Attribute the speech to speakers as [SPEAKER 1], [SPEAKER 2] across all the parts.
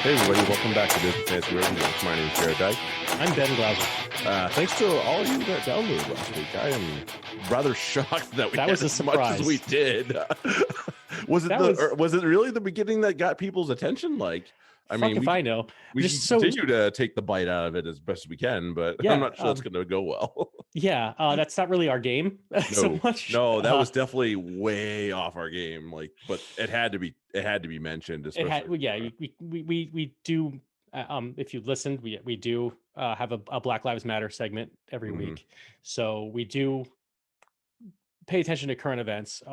[SPEAKER 1] Hey everybody, welcome back to Business Fancy Rugby. My name is Jared Dyke.
[SPEAKER 2] I'm Ben Glauser.
[SPEAKER 1] Thanks to all of you that downloaded last week. I am rather shocked that we
[SPEAKER 2] That
[SPEAKER 1] had
[SPEAKER 2] was a
[SPEAKER 1] as much as we did. Was it really the beginning that got people's attention? Like, I mean,
[SPEAKER 2] I know.
[SPEAKER 1] We should continue to take the bite out of it as best as we can, but
[SPEAKER 2] yeah,
[SPEAKER 1] I'm not sure it's going to go well.
[SPEAKER 2] Yeah, that's not really our game so much.
[SPEAKER 1] No, that was definitely way off our game. Like, but it had to be mentioned. Especially
[SPEAKER 2] we do. If you listened, we do have a Black Lives Matter segment every week, so we do pay attention to current events.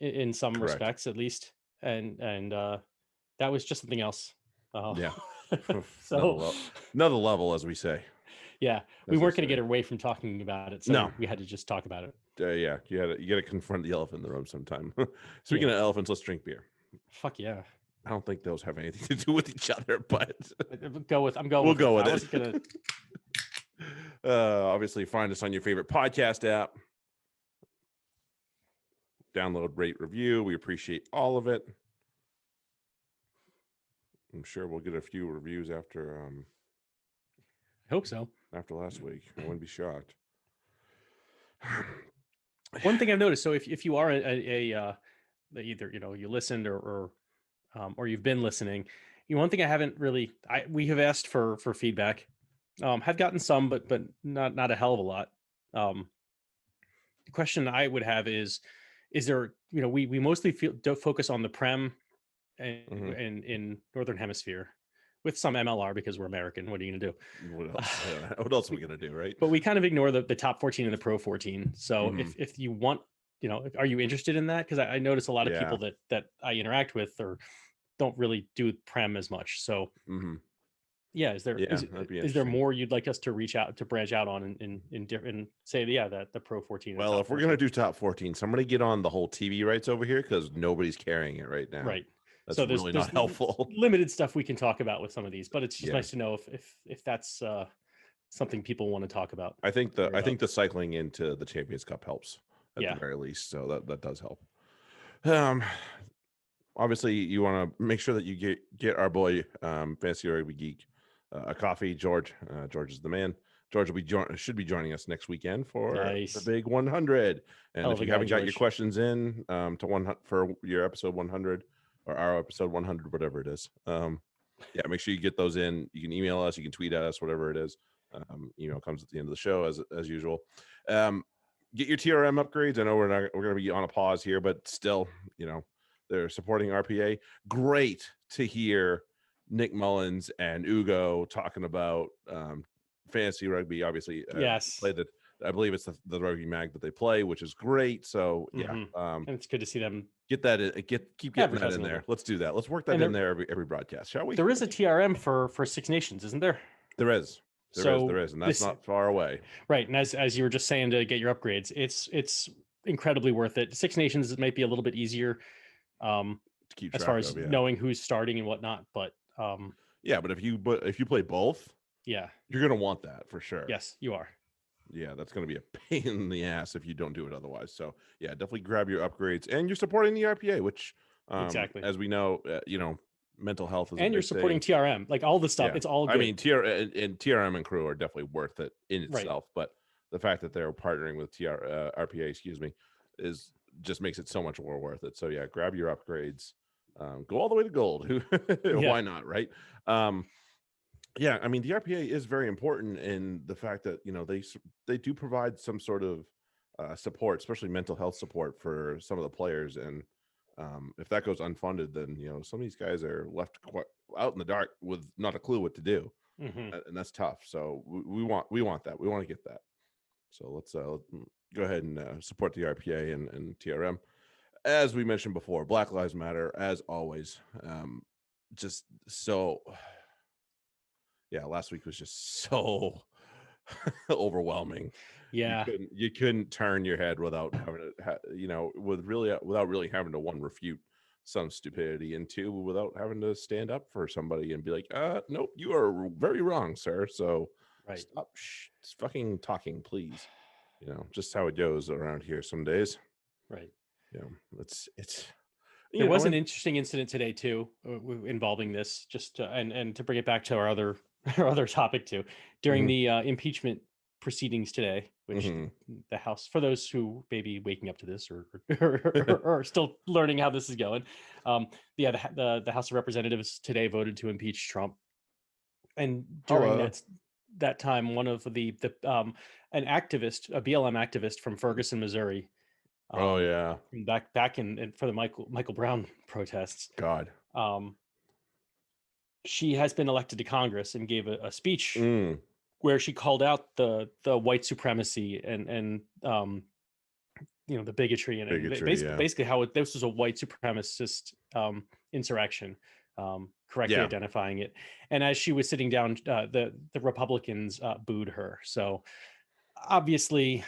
[SPEAKER 2] In some respects, at least, and that was just something else.
[SPEAKER 1] Yeah.
[SPEAKER 2] So
[SPEAKER 1] another level, as we say.
[SPEAKER 2] Yeah, we weren't going to get away from talking about it, so we had to just talk about it.
[SPEAKER 1] Yeah, you got to confront the elephant in the room sometime. Speaking of elephants, let's drink beer.
[SPEAKER 2] Fuck yeah!
[SPEAKER 1] I don't think those have anything to do with each other, but
[SPEAKER 2] we'll go with it.
[SPEAKER 1] Obviously, find us on your favorite podcast app. Download, rate, review. We appreciate all of it. I'm sure we'll get a few reviews after.
[SPEAKER 2] I hope so.
[SPEAKER 1] After last week, I wouldn't be shocked.
[SPEAKER 2] One thing I've noticed, so if you are either you listened or you've been listening, one thing I haven't really we have asked for feedback, have gotten some, but not a hell of a lot. The question I would have is there, we mostly focus on the Prem and in Northern Hemisphere, with some MLR because we're American. What are you going to do?
[SPEAKER 1] What else are we going to do, right?
[SPEAKER 2] But we kind of ignore the top 14 and the Pro 14. So if you want, are you interested in that? Because I notice a lot of people that I interact with or don't really do Prem as much. So is there more you'd like us to reach out to branch out on and say that the Pro 14?
[SPEAKER 1] Well, if we're going to do top 14, somebody get on the whole TV rights over here because nobody's carrying it right now.
[SPEAKER 2] Right.
[SPEAKER 1] That's really not helpful.
[SPEAKER 2] Limited stuff we can talk about with some of these, but it's just nice to know if that's something people want to talk about.
[SPEAKER 1] I think the cycling into the Champions Cup helps at the very least, so that does help. Obviously, you want to make sure that you get our boy Fancy Rugby Geek a coffee. George is the man. George should be joining us next weekend for the big 100. And if you haven't got your questions in for your episode 100. Or our episode 100, whatever it is. Make sure you get those in. You can email us, you can tweet at us, whatever it is. Email comes at the end of the show as usual. Get your TRM upgrades. I know we're going to be on a pause here, but still, they're supporting RPA. Great to hear Nick Mullins and Ugo talking about fantasy rugby. Obviously, play that. I believe it's the rugby mag that they play, which is great. So
[SPEAKER 2] and it's good to see them
[SPEAKER 1] get that in, keep getting that in there. Let's do that. Let's work that in there every broadcast, shall we?
[SPEAKER 2] There is a TRM for Six Nations, isn't there?
[SPEAKER 1] There is, and that's not far away.
[SPEAKER 2] Right, and as you were just saying, to get your upgrades, it's incredibly worth it. Six Nations might be a little bit easier
[SPEAKER 1] to keep
[SPEAKER 2] as far as knowing who's starting and whatnot, but
[SPEAKER 1] but if you play both, you're gonna want that for sure.
[SPEAKER 2] Yes, you are.
[SPEAKER 1] Yeah, that's going to be a pain in the ass if you don't do it otherwise. So definitely grab your upgrades, and you're supporting the RPA, which as we know, mental health is,
[SPEAKER 2] and you're supporting TRM, like all the stuff. It's all good.
[SPEAKER 1] I mean, TRM and crew are definitely worth it in itself, but the fact that they're partnering with RPA, just makes it so much more worth it. So grab your upgrades, go all the way to gold. Why not, right? I mean, the RPA is very important in the fact that, they do provide some sort of support, especially mental health support for some of the players. And if that goes unfunded, then, some of these guys are left quite out in the dark with not a clue what to do. And that's tough. So we want that. We want to get that. So let's go ahead and support the RPA and TRM. As we mentioned before, Black Lives Matter, as always. Just so... last week was just so overwhelming. You couldn't turn your head without having to, without really having to refute some stupidity, and two, without having to stand up for somebody and be like, nope, you are very wrong, sir. So stop fucking talking, please. Just how it goes around here some days.
[SPEAKER 2] Right.
[SPEAKER 1] It's
[SPEAKER 2] There was an interesting incident today too, involving this. Just to, and to bring it back to our other our other topic too, during the impeachment proceedings today, which the House, for those who may be waking up to this or still learning how this is going, the House of Representatives today voted to impeach Trump, and during that time, one of an activist, a BLM activist from Ferguson, Missouri. Back in for the Michael Brown protests.
[SPEAKER 1] God.
[SPEAKER 2] She has been elected to Congress and gave a speech where she called out the white supremacy and the bigotry and basically how this was a white supremacist insurrection, correctly identifying it. And as she was sitting down, the Republicans booed her. So obviously,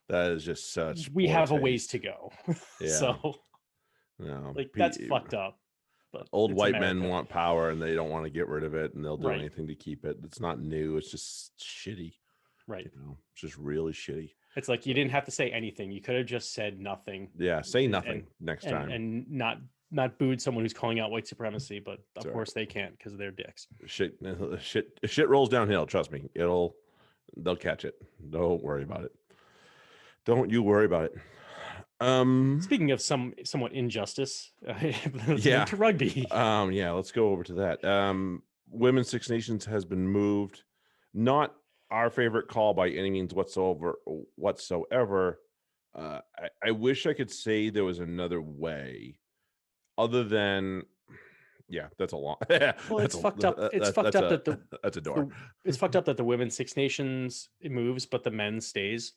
[SPEAKER 1] that is just such.
[SPEAKER 2] We have a ways to go.
[SPEAKER 1] Yeah.
[SPEAKER 2] So, that's fucked up. But
[SPEAKER 1] old white men want power and they don't want to get rid of it, and they'll do anything to keep it. It's not new. It's just shitty.
[SPEAKER 2] Right.
[SPEAKER 1] It's just really shitty.
[SPEAKER 2] It's like you didn't have to say anything. You could have just said nothing.
[SPEAKER 1] Yeah. Say nothing next time.
[SPEAKER 2] And not booed someone who's calling out white supremacy, but of course they can't because they're dicks.
[SPEAKER 1] Shit rolls downhill. Trust me. They'll catch it. Don't worry about it. Don't you worry about it.
[SPEAKER 2] Speaking of somewhat injustice, to rugby.
[SPEAKER 1] Let's go over to that. Women's Six Nations has been moved. Not our favorite call by any means whatsoever. I wish I could say there was another way, other than. Yeah, that's a long.
[SPEAKER 2] Well, it's fucked up. It's fucked up that
[SPEAKER 1] that's a door.
[SPEAKER 2] It's fucked up that the Women's Six Nations moves, but the men stays.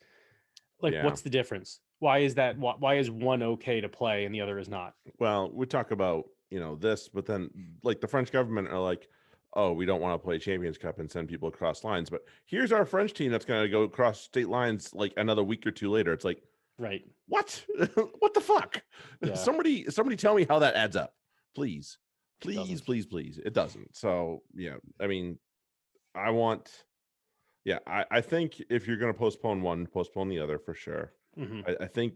[SPEAKER 2] What's the difference? Why is that? Why is one okay to play and the other is not?
[SPEAKER 1] Well, we talk about this, but then the French government are like, oh, we don't want to play Champions Cup and send people across lines, but here's our French team that's going to go across state lines another week or two later. It's like,
[SPEAKER 2] right?
[SPEAKER 1] What? What the fuck? Yeah. Somebody tell me how that adds up, please. Please. It doesn't. So yeah, I mean, I think if you're going to postpone one, postpone the other for sure. I think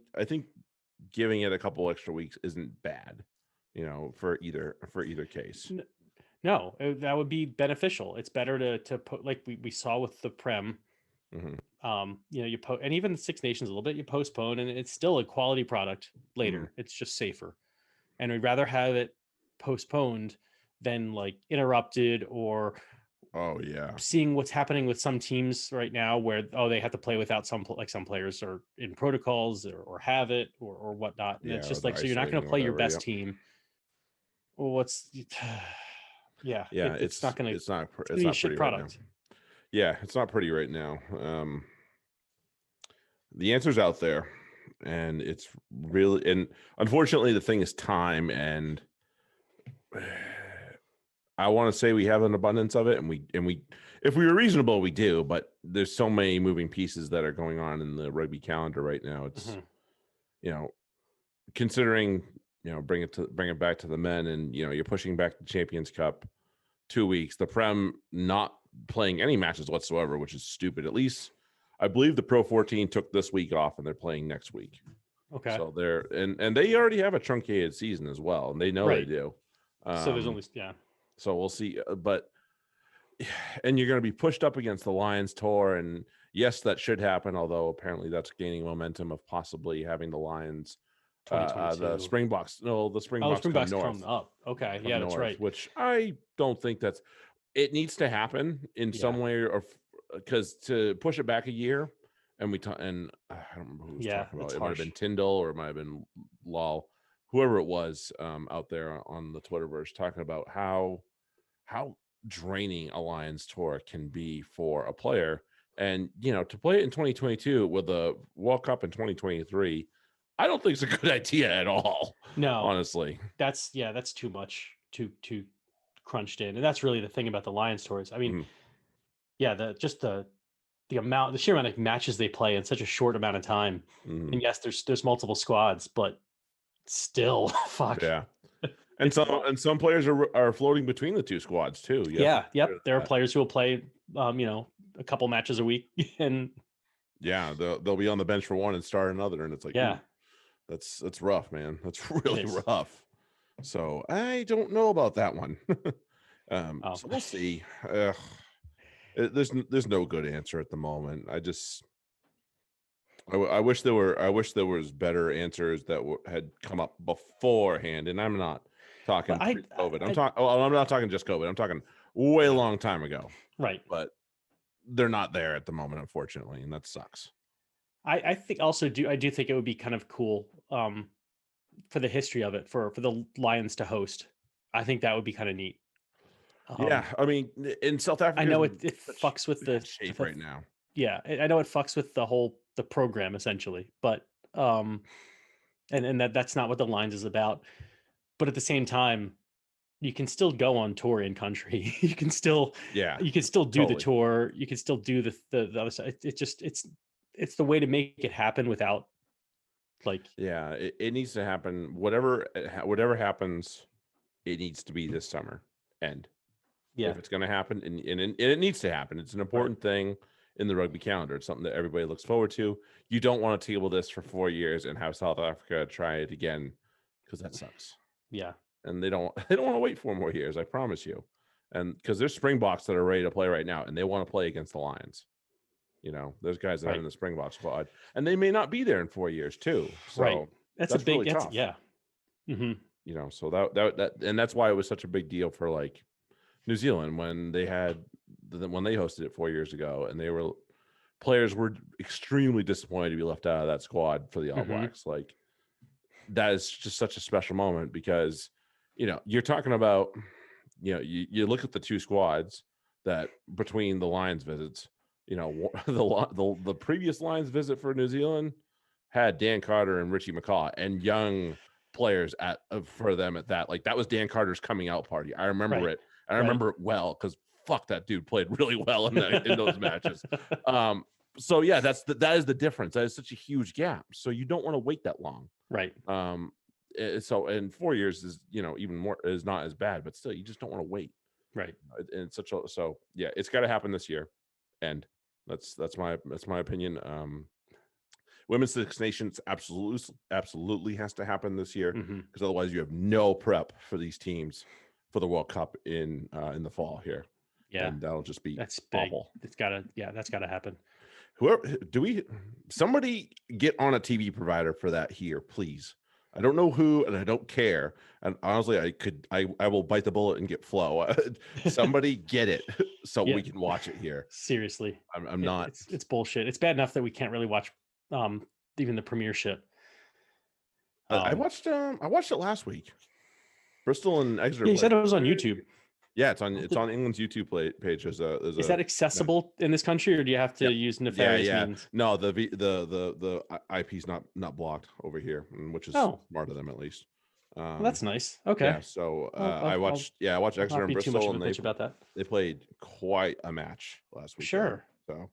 [SPEAKER 1] giving it a couple extra weeks isn't bad, for either case.
[SPEAKER 2] No, that would be beneficial. It's better to put, like we saw with the Prem. You and even the Six Nations a little bit, you postpone and it's still a quality product later. It's just safer, and we'd rather have it postponed than interrupted or seeing what's happening with some teams right now where they have to play without some players are in protocols or have it or whatnot, and it's just so you're not going to play your best team. Well, it's not going to. It's not a shit product.
[SPEAKER 1] Right, yeah, it's not pretty right now. The answer's out there, and it's really, and unfortunately, the thing is time, and I want to say we have an abundance of it, and we, if we were reasonable, we do. But there's so many moving pieces that are going on in the rugby calendar right now. It's, considering, bring it back to the men, and you're pushing back the Champions Cup 2 weeks. The Prem not playing any matches whatsoever, which is stupid. At least I believe the Pro 14 took this week off, and they're playing next week.
[SPEAKER 2] Okay.
[SPEAKER 1] So they're and they already have a truncated season as well, and they know they do.
[SPEAKER 2] So there's only
[SPEAKER 1] So we'll see, and you're going to be pushed up against the Lions tour, and yes, that should happen. Although apparently that's gaining momentum of possibly having the Lions, the Springboks. No, the Springboks
[SPEAKER 2] come up. Okay, yeah, that's right.
[SPEAKER 1] Which I don't think it needs to happen in some way, or because to push it back a year, and and I don't remember who was talking about it. It might have been Tyndall or it might have been Lal, whoever it was out there on the Twitterverse, talking about how draining a Lions tour can be for a player. And, to play it in 2022 with a World Cup in 2023, I don't think it's a good idea at all.
[SPEAKER 2] No,
[SPEAKER 1] honestly,
[SPEAKER 2] that's too much, too crunched in. And that's really the thing about the Lions tours. I mean, the sheer amount of matches they play in such a short amount of time. And yes, there's multiple squads, but still, fuck.
[SPEAKER 1] Yeah. And some players are floating between the two squads too.
[SPEAKER 2] Yeah. There are players who will play, a couple matches a week, and
[SPEAKER 1] they'll be on the bench for one and start another, and it's like, That's rough, man. That's really rough. So I don't know about that one. So we'll see. There's no good answer at the moment. I wish there was better answers that had come up beforehand. And I'm not talking COVID. I'm not talking just COVID. I'm talking way long time ago.
[SPEAKER 2] Right.
[SPEAKER 1] But they're not there at the moment, unfortunately, and that sucks.
[SPEAKER 2] I think also I do think it would be kind of cool for the history of it for the Lions to host. I think that would be kind of neat.
[SPEAKER 1] Yeah, I mean, in South Africa,
[SPEAKER 2] I know it fucks with the
[SPEAKER 1] shape right now.
[SPEAKER 2] Yeah, I know it fucks with the program essentially, but and that's not what the Lions is about. But at the same time, you can still go on tour in country. You can still do the tour. You can still do the other side. It's the way to make it happen without
[SPEAKER 1] it needs to happen. Whatever happens, it needs to be this summer. If it's going to happen, and it needs to happen. It's an important thing in the rugby calendar. It's something that everybody looks forward to. You don't want to table this for 4 years and have South Africa try it again, because that sucks.
[SPEAKER 2] Yeah.
[SPEAKER 1] And they don't want to wait 4 more years, I promise you. And because there's Springboks that are ready to play right now, and they want to play against the Lions. There's guys that are in the Springbok squad, and they may not be there in 4 years too. So
[SPEAKER 2] that's a big
[SPEAKER 1] really tough.
[SPEAKER 2] Yeah.
[SPEAKER 1] Mm-hmm. So that and that's why it was such a big deal for like New Zealand when they hosted it 4 years ago, and players were extremely disappointed to be left out of that squad for the All Blacks. Like, that is just such a special moment, because you're talking about you look at the 2 squads that between the Lions visits, the previous Lions visit for New Zealand had Dan Carter and Richie McCaw and young players for them at that. Like, that was Dan Carter's coming out party. I remember it. And I remember it well, because fuck, that dude played really well in those matches. So yeah, that is the difference. That is such a huge gap. So you don't want to wait that long.
[SPEAKER 2] Right.
[SPEAKER 1] So in 4 years is even more, is not as bad, but still you just don't want to wait.
[SPEAKER 2] Right.
[SPEAKER 1] And it's got to happen this year, and that's my opinion. Women's Six Nations absolutely has to happen this year, because otherwise you have no prep for these teams for the World Cup in the fall here.
[SPEAKER 2] Yeah,
[SPEAKER 1] and that'll just be
[SPEAKER 2] that's
[SPEAKER 1] awful.
[SPEAKER 2] That's gotta happen.
[SPEAKER 1] Somebody get on a TV provider for that here, please. I don't know who, and I don't care. And honestly, I will bite the bullet and get Flow. Somebody get it so we can watch it here.
[SPEAKER 2] Seriously,
[SPEAKER 1] I'm not.
[SPEAKER 2] It's bullshit. It's bad enough that we can't really watch even the Premiership.
[SPEAKER 1] I watched it last week. Bristol and Exeter.
[SPEAKER 2] Yeah, you said it was on YouTube.
[SPEAKER 1] Yeah, it's on England's YouTube page. Is
[SPEAKER 2] that accessible in this country, or do you have to use nefarious means?
[SPEAKER 1] No, the IP's not blocked over here, which is smart of them at least.
[SPEAKER 2] Well, that's nice. Okay.
[SPEAKER 1] Yeah, so I watched Exeter and Bristol, and they played quite a match last week.
[SPEAKER 2] Sure.
[SPEAKER 1] So,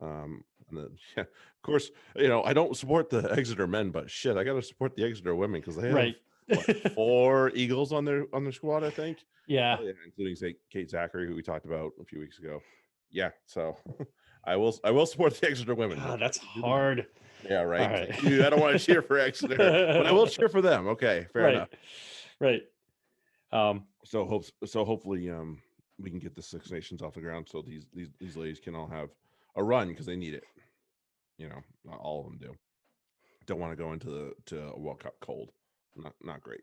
[SPEAKER 1] and then, of course, I don't support the Exeter men, but shit, I got to support the Exeter women, because they have 4 Eagles on their squad, I think.
[SPEAKER 2] Yeah,
[SPEAKER 1] including Kate Zachary, who we talked about a few weeks ago. Yeah, so I will support the Exeter women.
[SPEAKER 2] That's hard.
[SPEAKER 1] Yeah, right. I don't want to cheer for Exeter, but I will cheer for them. Okay, fair enough.
[SPEAKER 2] Right.
[SPEAKER 1] So hopefully we can get the Six Nations off the ground, so these ladies can all have a run, because they need it. Not all of them do. Don't want to go into a World Cup cold. Not great.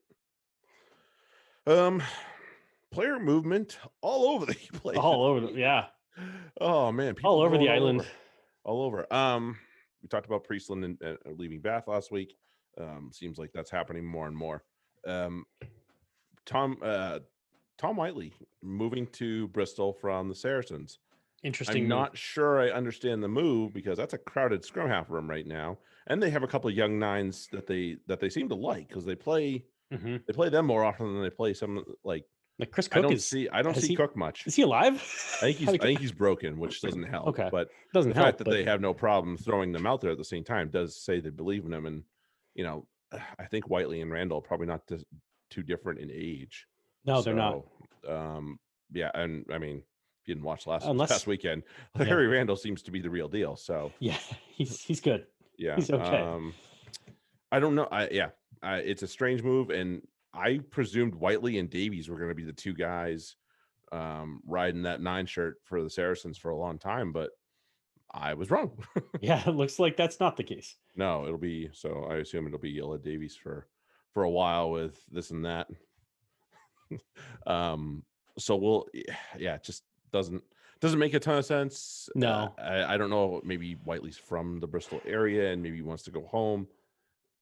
[SPEAKER 1] Player movement all over the place.
[SPEAKER 2] All over yeah.
[SPEAKER 1] Oh man,
[SPEAKER 2] all over the island.
[SPEAKER 1] All over. We talked about Priestland and leaving Bath last week. Seems like that's happening more and more. Tom Whiteley moving to Bristol from the Saracens.
[SPEAKER 2] Interesting.
[SPEAKER 1] I'm not sure I understand the move, because that's a crowded scrum half room right now, and they have a couple of young nines that they seem to like, because they play them more often than they play some like
[SPEAKER 2] Chris Cook.
[SPEAKER 1] I don't see Cook much.
[SPEAKER 2] Is he alive?
[SPEAKER 1] I think he's broken, which doesn't help.
[SPEAKER 2] Okay,
[SPEAKER 1] but
[SPEAKER 2] doesn't
[SPEAKER 1] the
[SPEAKER 2] help.
[SPEAKER 1] fact that they have no problem throwing them out there at the same time does say they believe in him. And I think Whiteley and Randall are probably not too different in age.
[SPEAKER 2] No, they're not.
[SPEAKER 1] Yeah, and I mean, if you didn't watch last weekend, Harry Randall seems to be the real deal. So
[SPEAKER 2] yeah, he's good.
[SPEAKER 1] Yeah,
[SPEAKER 2] he's okay.
[SPEAKER 1] I don't know. It's a strange move, and I presumed Whiteley and Davies were going to be the two guys riding that 9 shirt for the Saracens for a long time, but I was wrong.
[SPEAKER 2] Yeah, it looks like that's not the case.
[SPEAKER 1] No, I assume it'll be Yella Davies for a while with this and that. So it just doesn't make a ton of sense.
[SPEAKER 2] No.
[SPEAKER 1] I don't know, maybe Whiteley's from the Bristol area and maybe he wants to go home.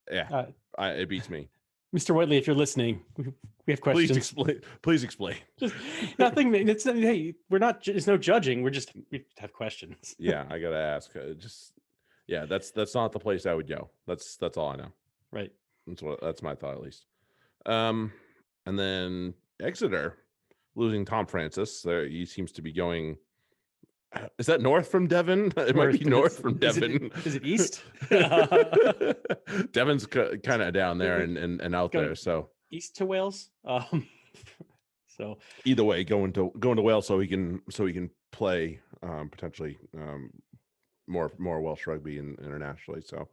[SPEAKER 1] It beats me.
[SPEAKER 2] Mr. Whiteley, if you're listening, we have questions.
[SPEAKER 1] Please explain.
[SPEAKER 2] Just nothing. Hey, we're not. There's no judging. We have questions.
[SPEAKER 1] Yeah, I gotta ask. That's not the place I would go. That's all I know.
[SPEAKER 2] Right.
[SPEAKER 1] That's my thought at least. And then Exeter losing Tom Francis. He seems to be going. Is that north from Devon? It might be north from Devon.
[SPEAKER 2] Is it east?
[SPEAKER 1] Devon's kind of down there and out there. So
[SPEAKER 2] east to Wales. So
[SPEAKER 1] either way, going to Wales so he can play potentially more Welsh rugby internationally. So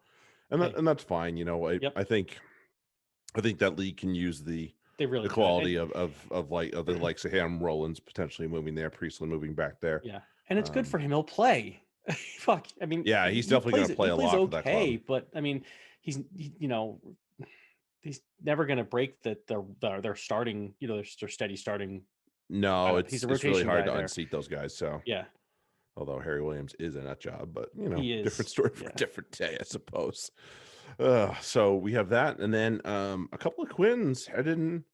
[SPEAKER 1] and that's fine. I think that league can use the quality of the likes of Ham Rollins potentially moving there, Priestland moving back there.
[SPEAKER 2] Yeah. And it's good for him. He'll play. Fuck. I mean,
[SPEAKER 1] yeah, he's definitely going to play a lot for that club.
[SPEAKER 2] But I mean, he's never going to break they're starting, their steady starting.
[SPEAKER 1] No, it's really hard to unseat those guys. So
[SPEAKER 2] yeah.
[SPEAKER 1] Although Harry Williams is in that job, but
[SPEAKER 2] different
[SPEAKER 1] story for a different day, I suppose. So we have that, and then a couple of Quins heading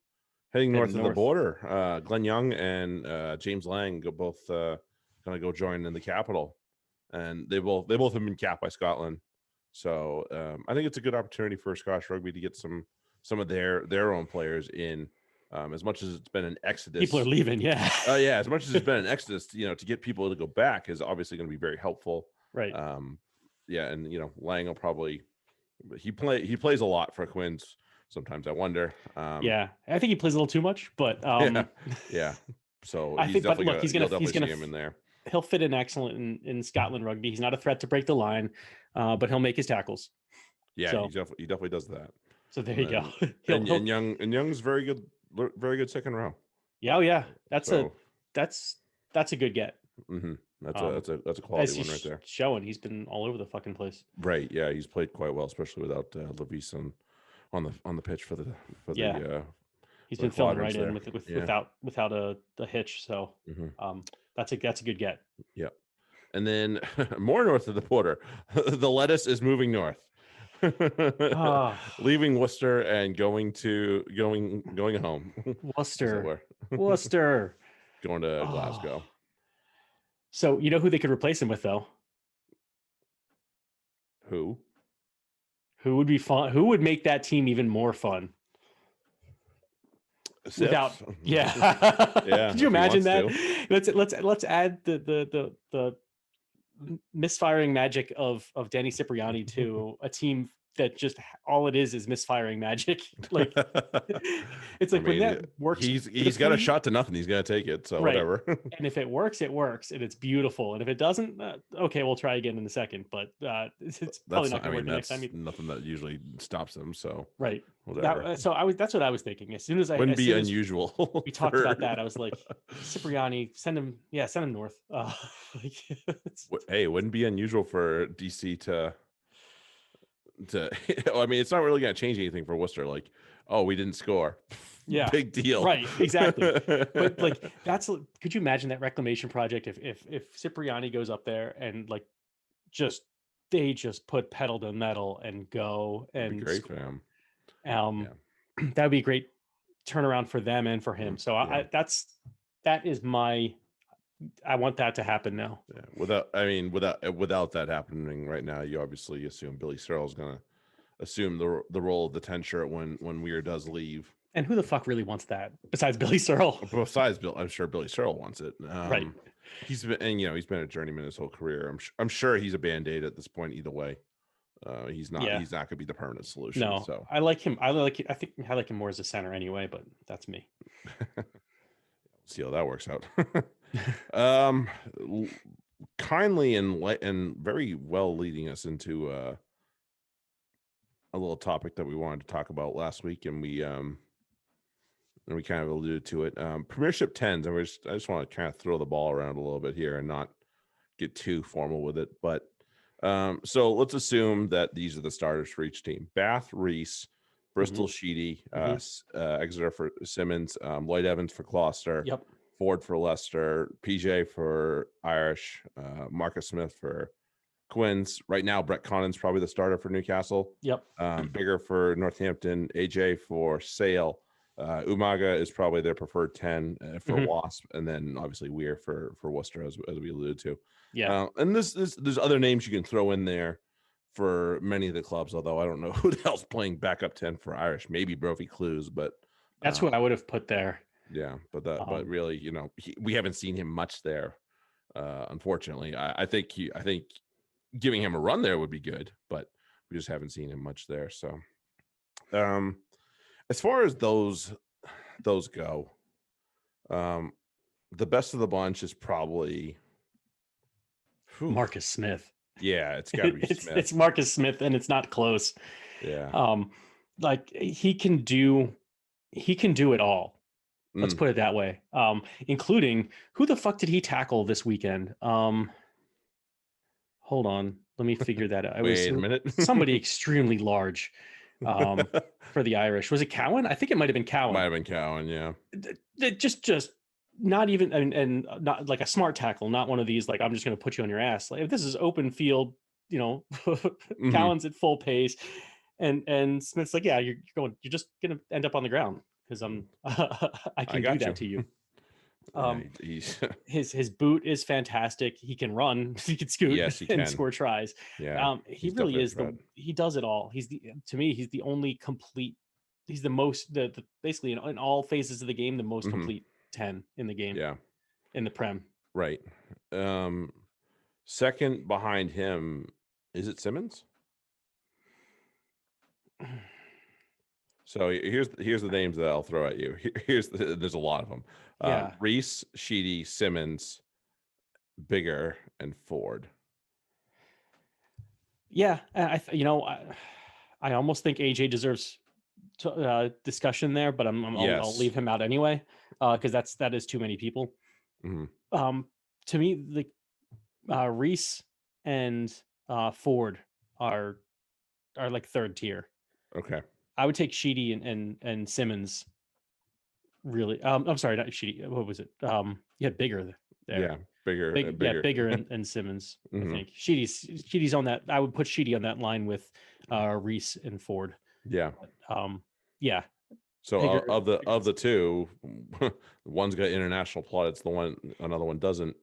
[SPEAKER 1] north of the border. Glenn Young and James Lang go both going to go join in the capital, and they both have been capped by Scotland. So I think it's a good opportunity for Scottish rugby to get some of their own players in. As much as it's been an exodus,
[SPEAKER 2] people are leaving. Yeah.
[SPEAKER 1] As much as it's been an exodus, to get people to go back is obviously going to be very helpful.
[SPEAKER 2] Right.
[SPEAKER 1] And Lang will probably he plays a lot for Quins. Sometimes I wonder.
[SPEAKER 2] I think he plays a little too much, but
[SPEAKER 1] yeah. So
[SPEAKER 2] he's gonna
[SPEAKER 1] see him in there.
[SPEAKER 2] He'll fit in excellent in Scotland rugby. He's not a threat to break the line, but he'll make his tackles.
[SPEAKER 1] Yeah, so, he definitely does that.
[SPEAKER 2] So there you go.
[SPEAKER 1] And Young's very good second row.
[SPEAKER 2] Yeah. That's a good get.
[SPEAKER 1] Mm-hmm. That's a quality one right there.
[SPEAKER 2] Showing he's been all over the fucking place.
[SPEAKER 1] Right. Yeah, he's played quite well, especially without Levis on the pitch for the
[SPEAKER 2] he's been filling right in without a hitch. So that's a good get.
[SPEAKER 1] Yeah. And then more north of the border, the lettuce is moving north. Leaving Worcester and going home.
[SPEAKER 2] Worcester.
[SPEAKER 1] Going to Glasgow.
[SPEAKER 2] So you know who they could replace him with, though?
[SPEAKER 1] Who
[SPEAKER 2] would be fun? Who would make that team even more fun? Without, yeah. Could you imagine that? Let's add the misfiring magic of Danny Cipriani to a team that just all it is misfiring magic. Like it's like when that works,
[SPEAKER 1] he's got a shot to nothing. He's gonna take it. So whatever.
[SPEAKER 2] And if it works, it works, and it's beautiful. And if it doesn't, okay, we'll try again in a second. But it's probably not gonna work the next time.
[SPEAKER 1] Nothing that usually stops them. So
[SPEAKER 2] right. That's what I was thinking. As soon as
[SPEAKER 1] wouldn't be unusual.
[SPEAKER 2] We talked about that. I was like, Cipriani, send him north.
[SPEAKER 1] Hey, it wouldn't be unusual for DC to I mean, it's not really going to change anything for Worcester. Like, oh, we didn't score.
[SPEAKER 2] Yeah,
[SPEAKER 1] big deal.
[SPEAKER 2] Right, exactly. But like, could you imagine that reclamation project if Cipriani goes up there and like they just put pedal to metal and go and
[SPEAKER 1] be great for him.
[SPEAKER 2] That would be a great turnaround for them and for him. So I want that to happen now.
[SPEAKER 1] Yeah. Without that happening right now, you obviously assume Billy Searle's going to assume the role of the 10 shirt when Weir does leave.
[SPEAKER 2] And who the fuck really wants that besides Billy Searle?
[SPEAKER 1] Besides Bill, I'm sure Billy Searle wants it.
[SPEAKER 2] Right.
[SPEAKER 1] He's been a journeyman his whole career. I'm sure he's a band-aid at this point either way. He's not going to be the permanent solution.
[SPEAKER 2] No,
[SPEAKER 1] so
[SPEAKER 2] I like him. I think I like him more as a center anyway, but that's me.
[SPEAKER 1] See how that works out. Kindly and very well leading us into a little topic that we wanted to talk about last week, and we kind of alluded to it. Premiership 10s, and I just want to kind of throw the ball around a little bit here and not get too formal with it. But so let's assume that these are the starters for each team: Bath, Reese, Bristol, Sheedy, Exeter for Simmons, Lloyd Evans for Gloucester,
[SPEAKER 2] Yep.
[SPEAKER 1] Ford for Leicester, PJ for Irish, Marcus Smith for Quins. Right now, Brett Connon's probably the starter for Newcastle.
[SPEAKER 2] Yep.
[SPEAKER 1] Bigger for Northampton, AJ for Sale. Umaga is probably their preferred 10 for Wasp, and then obviously Weir for Worcester, as we alluded to.
[SPEAKER 2] Yeah.
[SPEAKER 1] And there's other names you can throw in there for many of the clubs, although I don't know who the hell's playing backup 10 for Irish. Maybe Brophy Clues, but
[SPEAKER 2] that's who I would have put there.
[SPEAKER 1] Yeah, but really, you know, we haven't seen him much there. Unfortunately, I think giving him a run there would be good, but we just haven't seen him much there. So, as far as those go, the best of the bunch is probably
[SPEAKER 2] Marcus Smith.
[SPEAKER 1] Yeah, it's got to be Smith.
[SPEAKER 2] It's Marcus Smith, and it's not close.
[SPEAKER 1] Yeah.
[SPEAKER 2] Like he can do it all. Let's put it that way. Including, who the fuck did he tackle this weekend? Hold on, let me figure that out.
[SPEAKER 1] Wait a minute.
[SPEAKER 2] Somebody extremely large for the Irish. Was it Cowan? I think it might have been Cowan.
[SPEAKER 1] Might have been Cowan, yeah.
[SPEAKER 2] Just not even, and not like a smart tackle, not one of these like, I'm just going to put you on your ass. Like, if this is open field, you know, Cowan's at full pace, and Smith's like, yeah, you're just going to end up on the ground because I can do that to you. His boot is fantastic. He can run, he can scoot, and score tries.
[SPEAKER 1] Yeah,
[SPEAKER 2] he really is he does it all. He's the only complete. He's the most basically in all phases of the game, the most complete 10 in the game.
[SPEAKER 1] Yeah,
[SPEAKER 2] in the Prem.
[SPEAKER 1] Right. Second behind him, is it Simmons? So here's the names that I'll throw at you. There's a lot of them. Reese, Sheedy, Simmons, Bigger, and Ford.
[SPEAKER 2] Yeah, I almost think AJ deserves discussion there, but I'll leave him out anyway because that is too many people. To me, the Reese and Ford are like third tier.
[SPEAKER 1] Okay.
[SPEAKER 2] I would take Sheedy and Simmons. Really, I'm sorry, not Sheedy. What was it? You had Bigger there.
[SPEAKER 1] Yeah, Bigger.
[SPEAKER 2] Yeah, Bigger and Simmons. I think Sheedy's on that. I would put Sheedy on that line with Reese and Ford.
[SPEAKER 1] Yeah.
[SPEAKER 2] Yeah.
[SPEAKER 1] So Bigger, of the two, one's got international plaudits. Another one doesn't.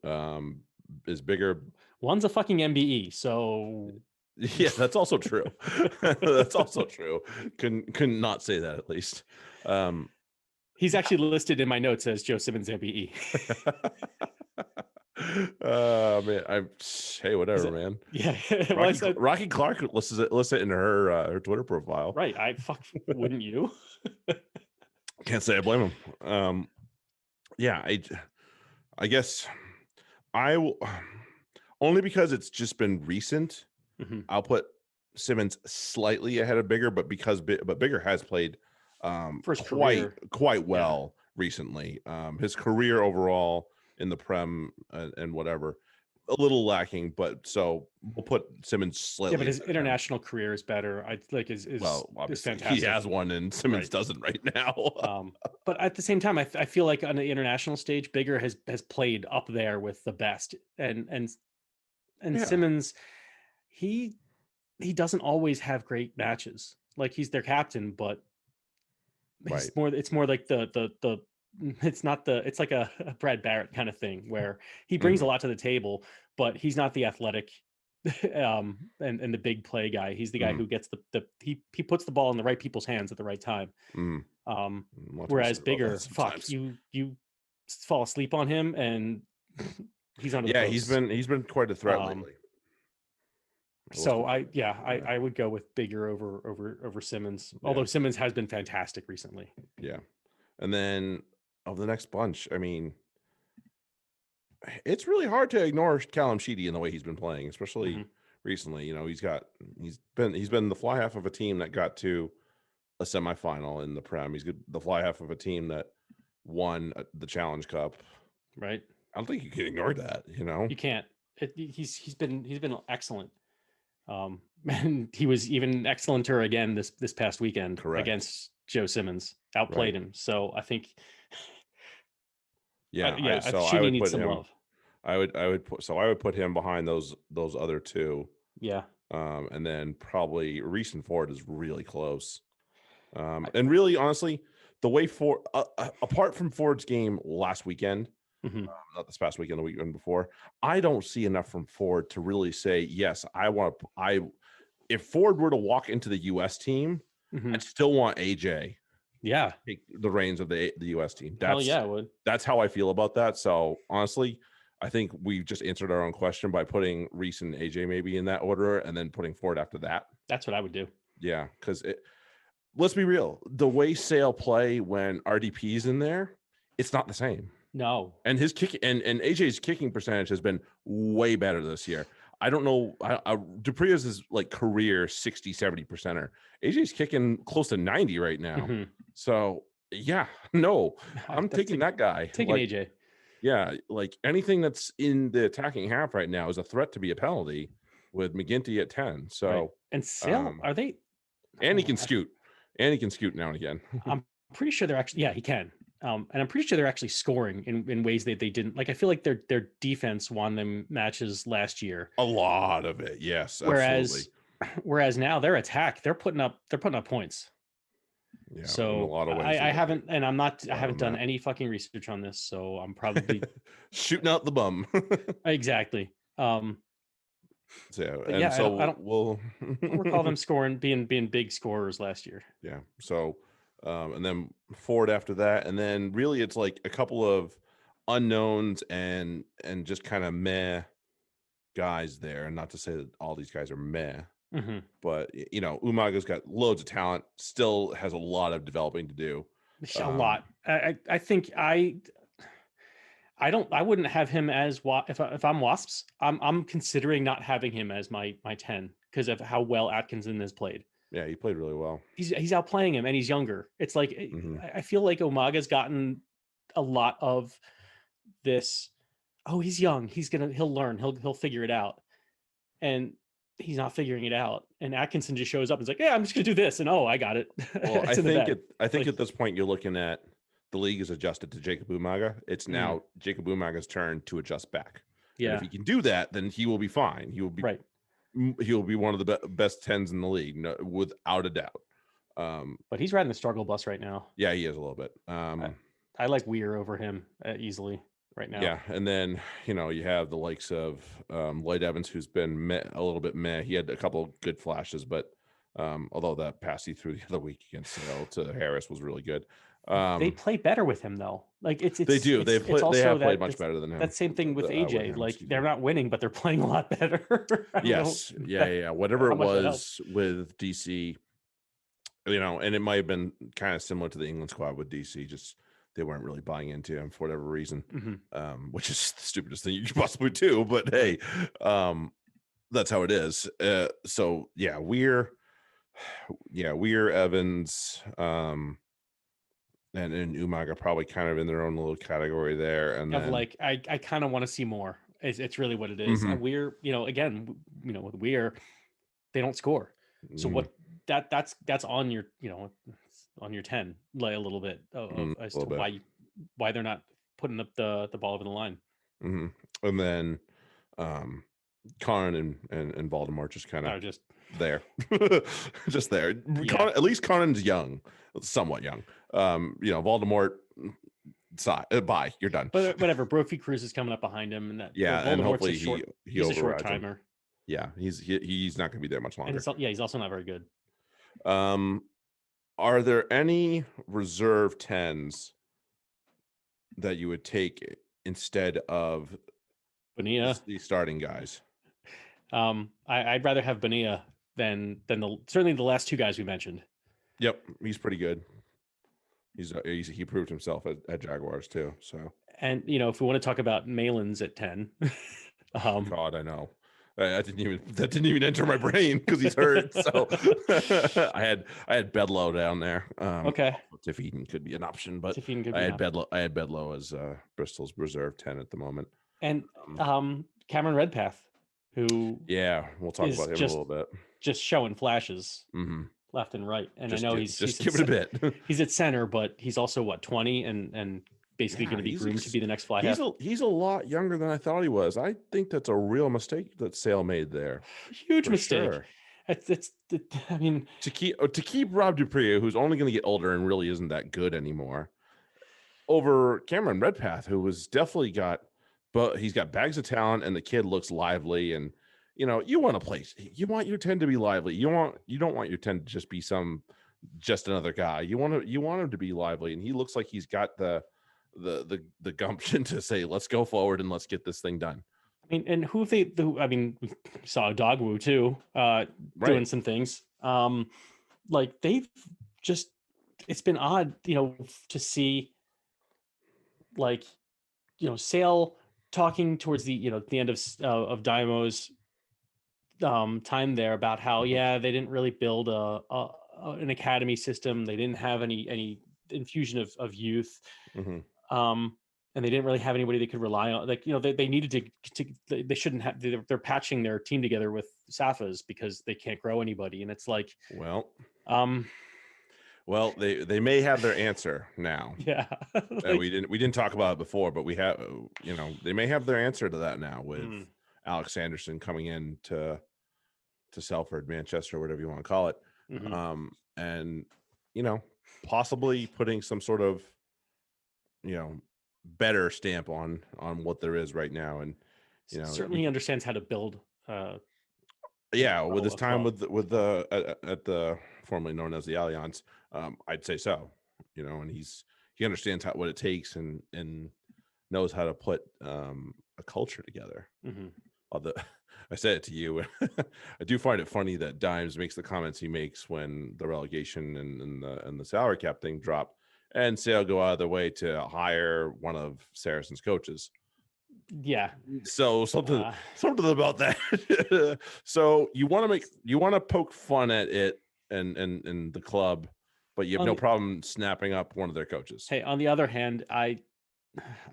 [SPEAKER 1] Is Bigger.
[SPEAKER 2] One's a fucking MBE. So.
[SPEAKER 1] Yeah, that's also true. That's also true. Couldn't not say that at least.
[SPEAKER 2] He's actually listed in my notes as Joe Simmons MBE.
[SPEAKER 1] Man, hey, whatever, man.
[SPEAKER 2] Yeah,
[SPEAKER 1] Rocky Clark lists it in her Twitter profile.
[SPEAKER 2] Right, wouldn't you?
[SPEAKER 1] Can't say I blame him. Yeah, I guess I will, only because it's just been recent. I'll put Simmons slightly ahead of Bigger, but Bigger has played quite well recently. His career overall in the Prem and whatever, a little lacking, but so we'll put Simmons slightly.
[SPEAKER 2] Yeah, but his international career is better. I like is fantastic.
[SPEAKER 1] He has one, and Simmons doesn't right now.
[SPEAKER 2] But at the same time, I feel like on the international stage, Bigger has played up there with the best, and Simmons. He doesn't always have great matches. Like, he's their captain, but it's more like it's like a Brad Barrett kind of thing where he brings a lot to the table, but he's not the athletic and the big play guy. He's the guy who gets he puts the ball in the right people's hands at the right time. Whereas Bigger, you fall asleep on him and he's on.
[SPEAKER 1] Yeah, he's been quite a threat lately.
[SPEAKER 2] So I would go with Bigger over Simmons, although Simmons has been fantastic recently. Yeah.
[SPEAKER 1] And then of the next bunch, I mean, it's really hard to ignore Callum Sheedy in the way he's been playing, especially recently. You know, he's been the fly half of a team that got to a semifinal in the Prem. He's the fly half of a team that won the Challenge Cup.
[SPEAKER 2] Right.
[SPEAKER 1] I don't think you can ignore that. You know,
[SPEAKER 2] you can't. He's been excellent. And he was even excellenter again this past weekend.
[SPEAKER 1] Correct.
[SPEAKER 2] Against Joe Simmons. Outplayed him. So I think.
[SPEAKER 1] Yeah.
[SPEAKER 2] So I would need some love.
[SPEAKER 1] I would put him behind those other two.
[SPEAKER 2] Yeah.
[SPEAKER 1] And then probably Reese and Ford is really close. And really, honestly, the way Ford, apart from Ford's game last weekend, not this past weekend, the weekend before, I don't see enough from Ford to really say, yes, if Ford were to walk into the U.S. team, I'd still want AJ.
[SPEAKER 2] Yeah.
[SPEAKER 1] Take the reins of the U.S. team.
[SPEAKER 2] Hell yeah, I would.
[SPEAKER 1] That's how I feel about that. So honestly, I think we've just answered our own question by putting Reese and AJ maybe in that order and then putting Ford after that.
[SPEAKER 2] That's what I would do. Yeah.
[SPEAKER 1] Because let's be real. The way Sale play when RDP's in there, it's not the same.
[SPEAKER 2] No.
[SPEAKER 1] And his kick and AJ's kicking percentage has been way better this year. I don't know. Dupria's is like career 60, 70%er. AJ's kicking close to 90 right now. So yeah, no, I'm taking that guy.
[SPEAKER 2] Taking AJ.
[SPEAKER 1] Yeah, like anything that's in the attacking half right now is a threat to be a penalty with McGinty at 10. So
[SPEAKER 2] right. And Sale, are they?
[SPEAKER 1] And he can scoot. And he can scoot now and again.
[SPEAKER 2] I'm pretty sure they're actually, yeah, he can. And I'm pretty sure they're actually scoring in ways that they didn't. Like I feel like their defense won them matches last year.
[SPEAKER 1] A lot of it, yes. Absolutely.
[SPEAKER 2] Whereas now their attack, they're putting up points.
[SPEAKER 1] Yeah,
[SPEAKER 2] so
[SPEAKER 1] in a lot of ways
[SPEAKER 2] I haven't, and I'm not. I haven't done any fucking research on this, so I'm probably
[SPEAKER 1] shooting out the bum.
[SPEAKER 2] Exactly.
[SPEAKER 1] So
[SPEAKER 2] I don't recall them being big scorers last year.
[SPEAKER 1] Yeah. So, and then Ford after that, and then really it's like a couple of unknowns and just kind of meh guys there. And not to say that all these guys are meh. But you know, Umaga's got loads of talent, still has a lot of developing to do.
[SPEAKER 2] A lot. I think I wouldn't have him as if I'm Wasps. I'm considering not having him as my 10 because of how well Atkinson has played.
[SPEAKER 1] Yeah, he played really well.
[SPEAKER 2] He's outplaying him and he's younger. It's like I feel like Umaga's gotten a lot of this. Oh, he's young. He'll learn. He'll figure it out. And he's not figuring it out, and Atkinson just shows up and is like, yeah, I'm just gonna do this, and I got it.
[SPEAKER 1] Well, I think at this point you're looking at the league is adjusted to Jacob Umaga. It's now Jacob Umaga's turn to adjust back. Yeah, and if he can do that, then he will be fine. He will be right. He'll be one of the best 10s in the league, without a doubt.
[SPEAKER 2] But he's riding the struggle bus right now.
[SPEAKER 1] Yeah, he is a little bit.
[SPEAKER 2] I like Weir over him easily right now.
[SPEAKER 1] Yeah, and then you have the likes of Lloyd Evans, who's been a little bit meh. He had a couple of good flashes, but although that pass he threw the other week against Sale to Harris was really good.
[SPEAKER 2] They play better with him though. Like
[SPEAKER 1] they do. They have played much better than him.
[SPEAKER 2] That same thing with AJ. Like they're not winning, but they're playing a lot better.
[SPEAKER 1] Yes. Yeah. Whatever it was with DC, and it might have been kind of similar to the England squad with DC. Just they weren't really buying into him for whatever reason, which is the stupidest thing you could possibly do. But hey, that's how it is. So yeah, Weir, Evans, and Umaga probably kind of in their own little category there. And then,
[SPEAKER 2] I kind of want to see more. It's really what it is. And Weir, again, with Weir, they don't score. So what that's on your, on your 10, like a little bit as to why they're not putting up the ball over the line.
[SPEAKER 1] And then Conan and Voldemort just kind of
[SPEAKER 2] just
[SPEAKER 1] there. Just there.
[SPEAKER 2] Yeah.
[SPEAKER 1] At least Conan's young, somewhat young. Voldemort bye, you're done.
[SPEAKER 2] But whatever, Brophy Cruz is coming up behind him, and that
[SPEAKER 1] and hopefully
[SPEAKER 2] he's a short timer.
[SPEAKER 1] Him. Yeah, he's not going to be there much longer.
[SPEAKER 2] And he's also not very good.
[SPEAKER 1] Are there any reserve 10s that you would take instead of
[SPEAKER 2] Bonilla,
[SPEAKER 1] the starting guys?
[SPEAKER 2] I'd rather have Bonilla than certainly the last two guys we mentioned.
[SPEAKER 1] Yep, he's pretty good. He proved himself at Jaguars too. So,
[SPEAKER 2] and if we want to talk about Malins at 10,
[SPEAKER 1] God, I know. that didn't even enter my brain because he's hurt. So I had Bedlow down there.
[SPEAKER 2] Okay.
[SPEAKER 1] Tiff Eden could be an option, but
[SPEAKER 2] Tiff Eden could
[SPEAKER 1] I
[SPEAKER 2] be
[SPEAKER 1] had Bedlow as Bristol's reserve 10 at the moment.
[SPEAKER 2] And Cameron Redpath, who
[SPEAKER 1] we'll talk about him a little bit.
[SPEAKER 2] Just showing flashes left and right. And I know he's
[SPEAKER 1] give it a bit.
[SPEAKER 2] He's at center, but he's also 20 and basically going to be groomed to be the next fly half.
[SPEAKER 1] He's a lot younger than I thought he was. I think that's a real mistake that Sale made there.
[SPEAKER 2] Huge mistake. Sure. I mean,
[SPEAKER 1] to keep Rob Dupree, who's only going to get older and really isn't that good anymore, over Cameron Redpath, who was definitely but he's got bags of talent, and the kid looks lively. And you want to play. You want your 10 to be lively. You don't want your 10 to just be just another guy. You want him to be lively, and he looks like he's got the gumption to say, let's go forward and let's get this thing done.
[SPEAKER 2] I mean, and we saw Dogwoo too, doing some things. Like they've just, it's been odd, to see like, Sale talking towards the end of Dymo's time there about how, they didn't really build an academy system. They didn't have any infusion of youth. And they didn't really have anybody they could rely on. Like, they needed to they shouldn't have, they're patching their team together with Safas because they can't grow anybody. And it's like,
[SPEAKER 1] well, they may have their answer now.
[SPEAKER 2] Yeah.
[SPEAKER 1] We didn't talk about it before, but we have, they may have their answer to that now with Alex Sanderson coming in to Salford, Manchester, whatever you want to call it. And, possibly putting some sort of, better stamp on what there is right now. And
[SPEAKER 2] certainly he understands how to build
[SPEAKER 1] with his time with the at the formerly known as the Allianz, I'd say so. And he understands what it takes and knows how to put a culture together. Although I said it to you, I do find it funny that Dimes makes the comments he makes when the relegation and the salary cap thing dropped, and Sale go out of their way to hire one of Saracen's coaches.
[SPEAKER 2] Yeah.
[SPEAKER 1] So something about that. So you want to poke fun at it and the club, but you have no problem snapping up one of their coaches.
[SPEAKER 2] Hey, on the other hand, I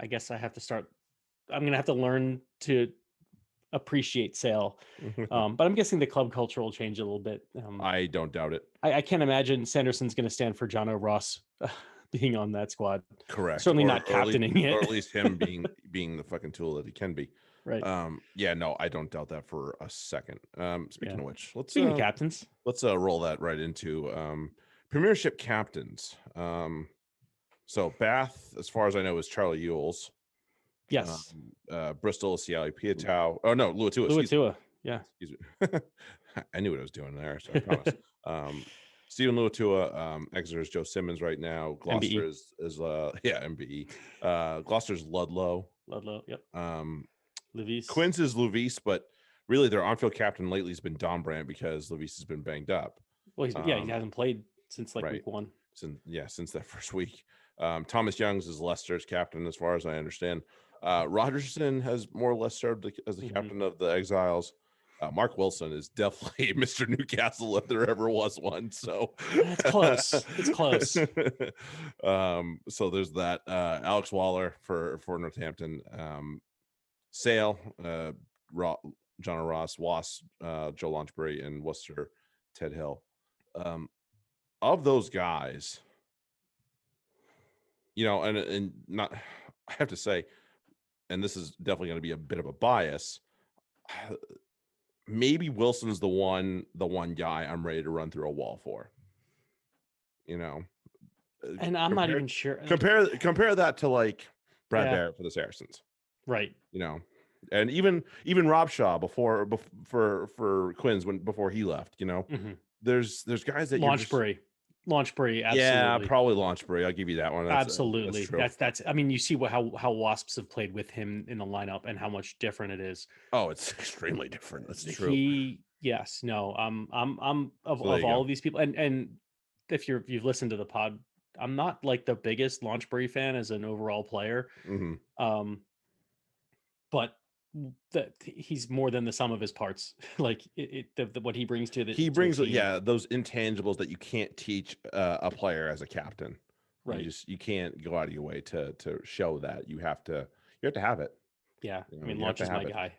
[SPEAKER 2] guess I'm going to have to learn to appreciate Sale. But I'm guessing the club culture will change a little bit.
[SPEAKER 1] I don't doubt it.
[SPEAKER 2] I can't imagine Sanderson's going to stand for John O'Ross being on that squad.
[SPEAKER 1] Correct.
[SPEAKER 2] Certainly not captaining it.
[SPEAKER 1] Or at least him being the fucking tool that he can be.
[SPEAKER 2] Right.
[SPEAKER 1] No, I don't doubt that for a second. Speaking of which,
[SPEAKER 2] speaking of captains,
[SPEAKER 1] let's roll that right into Premiership captains. So Bath, as far as I know, is Charlie Ewells.
[SPEAKER 2] Yes.
[SPEAKER 1] Bristol is Siali Piatau. Oh no, Luatua.
[SPEAKER 2] Luatua. Yeah.
[SPEAKER 1] Excuse me. I knew what I was doing there, so I promise. Stephen Luatua, Exeter is Joe Simmons right now. Gloucester is MBE. Gloucester's Ludlow.
[SPEAKER 2] Yep.
[SPEAKER 1] Levis. Quinn's is Levis, but really their on-field captain lately has been Don Brandt because Levis has been banged up.
[SPEAKER 2] Well, he hasn't played since week one.
[SPEAKER 1] Since that first week. Thomas Youngs is Leicester's captain, as far as I understand. Rogerson has more or less served as the captain of the Exiles. Mark Wilson is definitely Mr. Newcastle if there ever was one. So
[SPEAKER 2] it's close. It's close.
[SPEAKER 1] So there's that. Alex Waller for Northampton. Sale, John Ross, Was, Joe Launchbury, and Worcester, Ted Hill. Of those guys, and not, I have to say, and this is definitely going to be a bit of a bias. Maybe Wilson's the one guy I'm ready to run through a wall for.
[SPEAKER 2] And I'm not even sure.
[SPEAKER 1] Compare that to like Brad Barrett for the Saracens,
[SPEAKER 2] right?
[SPEAKER 1] And even Rob Shaw before he left. There's guys that
[SPEAKER 2] Launchbury, absolutely.
[SPEAKER 1] Yeah, probably Launchbury. I'll give you that one.
[SPEAKER 2] Absolutely. That's I mean, you see how Wasps have played with him in the lineup and how much different it is.
[SPEAKER 1] Oh, it's extremely different. That's true.
[SPEAKER 2] I'm of all of these people, and if you've listened to the pod, I'm not like the biggest Launchbury fan as an overall player. But that he's more than the sum of his parts. Like what he brings to the
[SPEAKER 1] he brings those intangibles that you can't teach a player as a captain.
[SPEAKER 2] Right.
[SPEAKER 1] You can't go out of your way to show that. You have to have it.
[SPEAKER 2] Yeah.
[SPEAKER 1] You know,
[SPEAKER 2] I mean, Launch is my guy.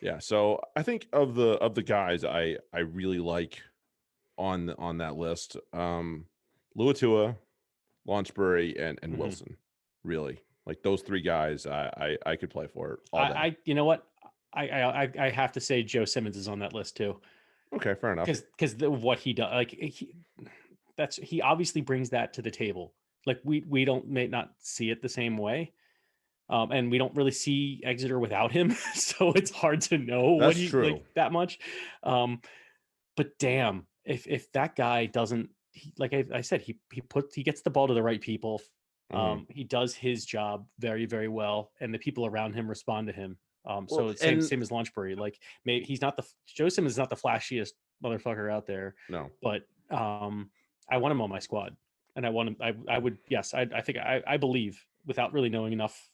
[SPEAKER 1] Yeah. So I think of the guys I really like on that list, Luatua, Launchbury, and Wilson. Really, like those three guys I could play for all day.
[SPEAKER 2] You know what? I have to say Joe Simmons is on that list too.
[SPEAKER 1] Okay, fair enough.
[SPEAKER 2] Because what he does, like he obviously brings that to the table. Like we may not see it the same way. And we don't really see Exeter without him, so it's hard to know
[SPEAKER 1] That's true.
[SPEAKER 2] Like that much. But damn, if that guy doesn't, like I said, he gets the ball to the right people. He does his job very, very well, and the people around him respond to him. So it's same as Launchbury. Like maybe Joe Simmons is not the flashiest motherfucker out there.
[SPEAKER 1] No,
[SPEAKER 2] but I want him on my squad, and I want him. I would, yes, I think I believe, without really knowing enough,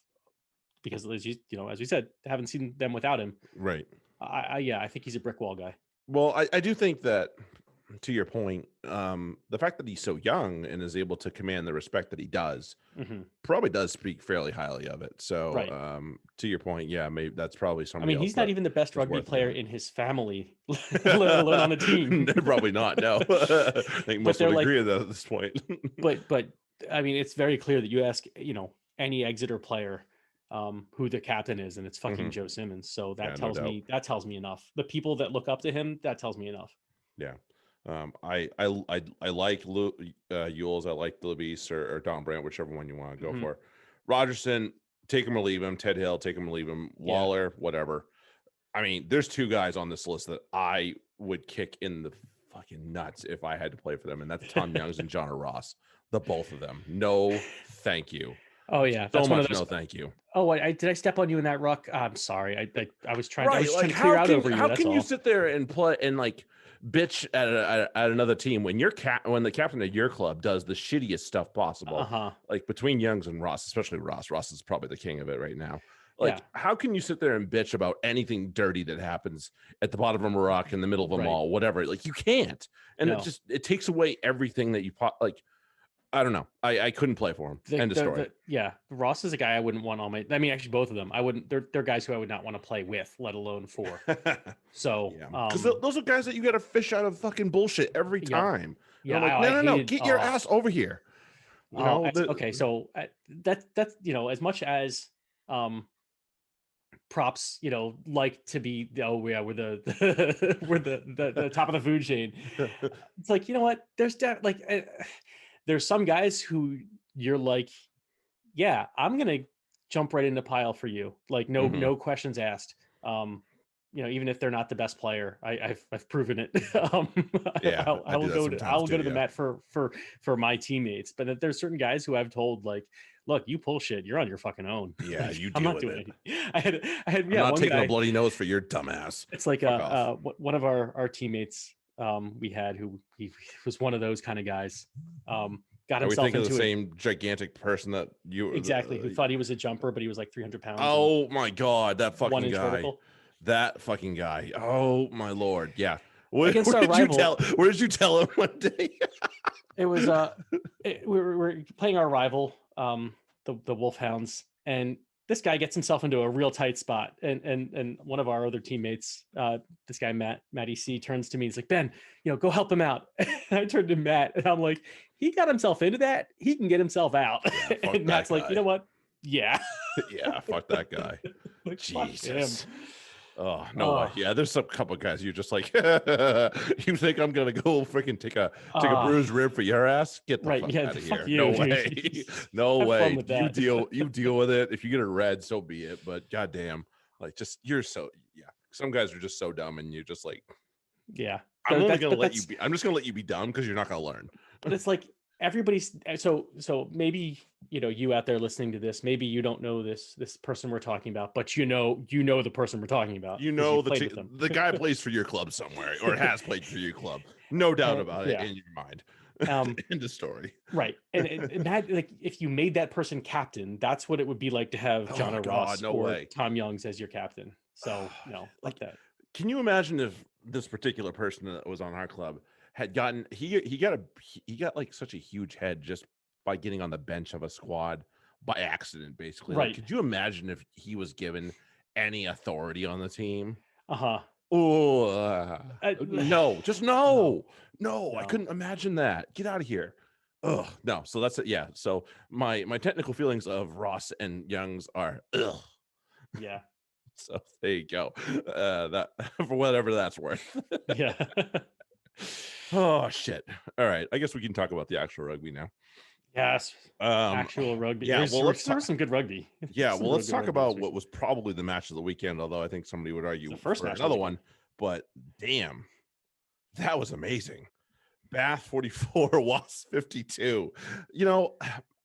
[SPEAKER 2] because as we said, haven't seen them without him.
[SPEAKER 1] Right.
[SPEAKER 2] I think he's a brick wall guy.
[SPEAKER 1] Well, I do think that, to your point, the fact that he's so young and is able to command the respect that he does probably does speak fairly highly of it. So, to your point, yeah, maybe that's probably somebody.
[SPEAKER 2] I mean, he's not even the best rugby player in his family, let alone on the team.
[SPEAKER 1] Probably not. No, I think most would agree with that at this point.
[SPEAKER 2] but I mean, it's very clear that you ask, any Exeter player who the captain is, and it's fucking Joe Simmons. So that tells me enough. The people that look up to him, that tells me enough.
[SPEAKER 1] Yeah. I like Yules. I like Labise or Don Brandt, whichever one you want to go for. Rogerson, take him or leave him. Ted Hill, take him or leave him. Lawler, whatever. I mean, there's two guys on this list that I would kick in the fucking nuts if I had to play for them, and that's Tom Youngs and John Ross. The both of them. No, thank you.
[SPEAKER 2] Oh yeah,
[SPEAKER 1] that's one of those. No, thank you.
[SPEAKER 2] Oh, did I step on you in that ruck? I'm sorry. I was trying. Right, I was trying to clear out over you.
[SPEAKER 1] How can you sit there and play and like bitch at another team when when the captain of your club does the shittiest stuff possible? Like between Youngs and Ross, especially Ross. Ross is probably the king of it right now. Like, how can you sit there and bitch about anything dirty that happens at the bottom of a rock, in the middle of a mall, whatever? Like, you can't, and it takes away everything that you like. I don't know. I couldn't play for him. End of story.
[SPEAKER 2] Ross is a guy I wouldn't want on my. I mean, actually, both of them. I wouldn't. They're guys who I would not want to play with, let alone for. So,
[SPEAKER 1] because those are guys that you got to fish out of fucking bullshit every time. Yeah, I'm like, no, get your ass over here.
[SPEAKER 2] Okay, so that's as much as props, like to be, we're the we're the top of the food chain. It's like, you know what? There's some guys who you're like, yeah, I'm gonna jump right in the pile for you. Like no questions asked. Even if they're not the best player, I've proven it. I'll go to the mat for my teammates. But there's certain guys who I've told, like, look, you pull shit, you're on your fucking own.
[SPEAKER 1] Yeah, you deal
[SPEAKER 2] I'm not
[SPEAKER 1] with
[SPEAKER 2] doing
[SPEAKER 1] it.
[SPEAKER 2] I had
[SPEAKER 1] I'm not taking a bloody nose for your dumbass.
[SPEAKER 2] It's like one of our teammates we had, who he was one of those kind of guys. Got himself into
[SPEAKER 1] the same gigantic person that you
[SPEAKER 2] exactly who thought he was a jumper, but he was like 300 pounds.
[SPEAKER 1] Oh my god, that fucking guy.
[SPEAKER 2] Vertical.
[SPEAKER 1] That fucking guy. Oh my lord. Yeah.
[SPEAKER 2] Where did
[SPEAKER 1] you tell him one day?
[SPEAKER 2] It was we were playing our rival, the Wolfhounds, and this guy gets himself into a real tight spot, and one of our other teammates, this guy Matty C, turns to me. He's like, Ben, go help him out. And I turned to Matt, and I'm like, he got himself into that. He can get himself out.
[SPEAKER 1] Yeah,
[SPEAKER 2] and Matt's like, you know what? Yeah.
[SPEAKER 1] Yeah, fuck that guy.
[SPEAKER 2] Like,
[SPEAKER 1] Jesus. Oh no way. Yeah, there's a couple of guys you're just like, you think I'm gonna go freaking take a bruised rib for your ass? Get the fuck out of here. No way. No way. You deal with it. If you get a red, so be it. But goddamn, like, just you're so some guys are just so dumb, and you're just like, I'm just gonna let you be dumb because you're not gonna learn.
[SPEAKER 2] But it's like everybody's so maybe you out there listening to this, maybe you don't know this person we're talking about, but you know the person we're talking about.
[SPEAKER 1] The guy plays for your club somewhere, or has played for your club, no doubt about it in your mind. End of story.
[SPEAKER 2] Right. And that, like, if you made that person captain, that's what it would be like to have John Ross
[SPEAKER 1] no
[SPEAKER 2] or
[SPEAKER 1] way.
[SPEAKER 2] Tom Youngs as your captain. So no,
[SPEAKER 1] Like,
[SPEAKER 2] that.
[SPEAKER 1] can you imagine if this particular person that was on our club had gotten he got like such a huge head just by getting on the bench of a squad by accident, basically. Like,
[SPEAKER 2] Right.
[SPEAKER 1] could you imagine if he was given any authority on the team?
[SPEAKER 2] Uh-huh.
[SPEAKER 1] Oh no, just no. I
[SPEAKER 2] No.
[SPEAKER 1] couldn't imagine that. Get out of here. Ugh, no. So that's it. Yeah. So my technical feelings of Ross and Youngs are ugh.
[SPEAKER 2] Yeah.
[SPEAKER 1] So there you go. That for whatever that's worth.
[SPEAKER 2] Yeah.
[SPEAKER 1] Oh shit. All right. I guess we can talk about the actual rugby now.
[SPEAKER 2] Yes. Actual rugby.
[SPEAKER 1] Yeah. Well,
[SPEAKER 2] There was some good rugby.
[SPEAKER 1] Yeah.
[SPEAKER 2] Some
[SPEAKER 1] Well, let's
[SPEAKER 2] good
[SPEAKER 1] talk
[SPEAKER 2] rugby
[SPEAKER 1] about
[SPEAKER 2] this
[SPEAKER 1] what was probably the match of the weekend. Although I think somebody would argue
[SPEAKER 2] The first
[SPEAKER 1] for
[SPEAKER 2] match of the
[SPEAKER 1] another
[SPEAKER 2] weekend.
[SPEAKER 1] one. But damn, that was amazing. Bath 44, Wasps 52. You know,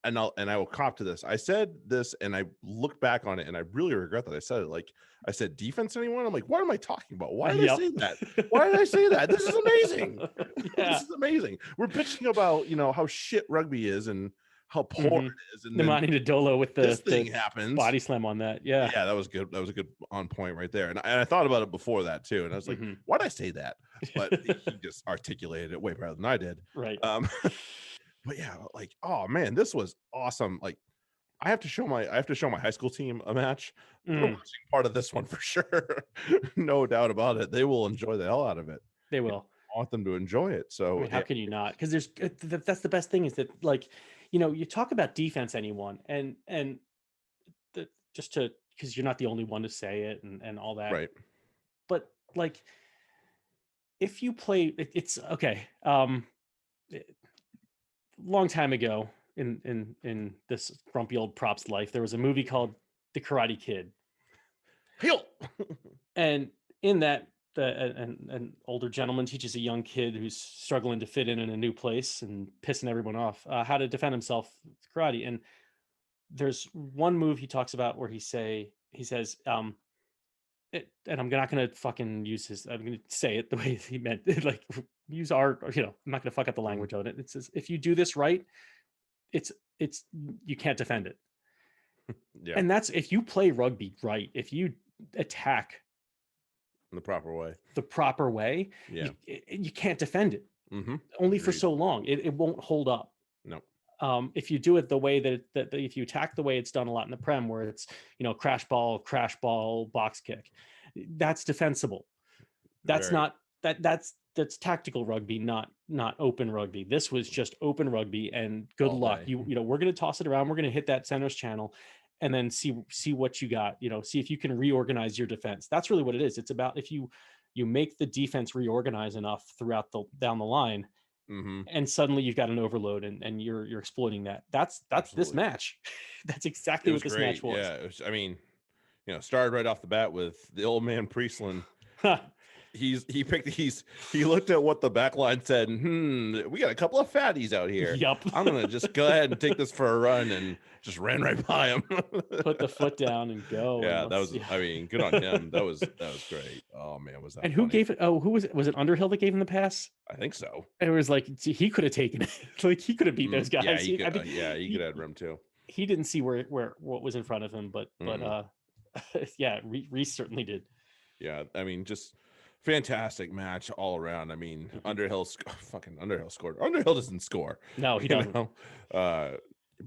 [SPEAKER 1] and I will cop to this. I said this and I look back on it and I really regret that I said it. Like, I said defense anyone? I'm like, what am I talking about? Why did I say that? Why did I say that? This is amazing.
[SPEAKER 2] Yeah.
[SPEAKER 1] This is amazing. We're bitching about, how shit rugby is and how poor it is. And then
[SPEAKER 2] Nemani Dodolo with
[SPEAKER 1] this thing happens.
[SPEAKER 2] Body slam on that. Yeah.
[SPEAKER 1] Yeah, that was good. That was a good on point right there. And I thought about it before that too. And I was like, why did I say that? But he just articulated it way better than I did.
[SPEAKER 2] Right.
[SPEAKER 1] But yeah, like, oh man, this was awesome. Like, I have to show my high school team a match. They're watching part of this one for sure. No doubt about it. They will enjoy the hell out of it.
[SPEAKER 2] They will.
[SPEAKER 1] I want them to enjoy it. So
[SPEAKER 2] I mean, how can you not? Because that's the best thing is that, like, you talk about defense anyone and because you're not the only one to say it and all that.
[SPEAKER 1] Right.
[SPEAKER 2] But like, if you play, it's okay. Long time ago in this grumpy old prop's life, there was a movie called The Karate Kid. And in that, an older gentleman teaches a young kid who's struggling to fit in a new place and pissing everyone off how to defend himself with karate. And there's one move he talks about where he says, and I'm not going to fucking use I'm going to say it the way he meant it, like use art, or, I'm not going to fuck up the language of it. It says, if you do this right, it's you can't defend it. Yeah. And that's if you play rugby right, if you attack
[SPEAKER 1] in the proper way,
[SPEAKER 2] yeah, you can't defend it. Only for so long. It won't hold up.
[SPEAKER 1] No.
[SPEAKER 2] If you do it the way that if you attack the way it's done a lot in the Prem, where it's crash ball, box kick, that's defensible. That's that's tactical rugby, not open rugby. This was just open rugby, and good luck. We're going to toss it around. We're going to hit that center's channel, and then see what you got. See if you can reorganize your defense. That's really what it is. It's about if you make the defense reorganize enough throughout down the line. And suddenly you've got an overload and you're exploiting that. That's Absolutely. This match. That's exactly what this match was.
[SPEAKER 1] Yeah, started right off the bat with the old man Priestland. He looked at what the back line said, we got a couple of fatties out here.
[SPEAKER 2] Yep.
[SPEAKER 1] I'm gonna just go ahead and take this for a run, and just ran right by him.
[SPEAKER 2] Put the foot down and go.
[SPEAKER 1] Yeah, that was good on him. That was great. Oh man, was that
[SPEAKER 2] and
[SPEAKER 1] funny.
[SPEAKER 2] Who gave it? Oh, who was it? Was it Underhill that gave him the pass?
[SPEAKER 1] I think so.
[SPEAKER 2] It was like he could have taken it. Like he could have beat those guys.
[SPEAKER 1] Yeah, he could have room too.
[SPEAKER 2] He didn't see where what was in front of him, but yeah, Reese certainly did.
[SPEAKER 1] Yeah, I mean, just fantastic match all around. I mean, Underhill scored. Underhill doesn't score.
[SPEAKER 2] No, he doesn't.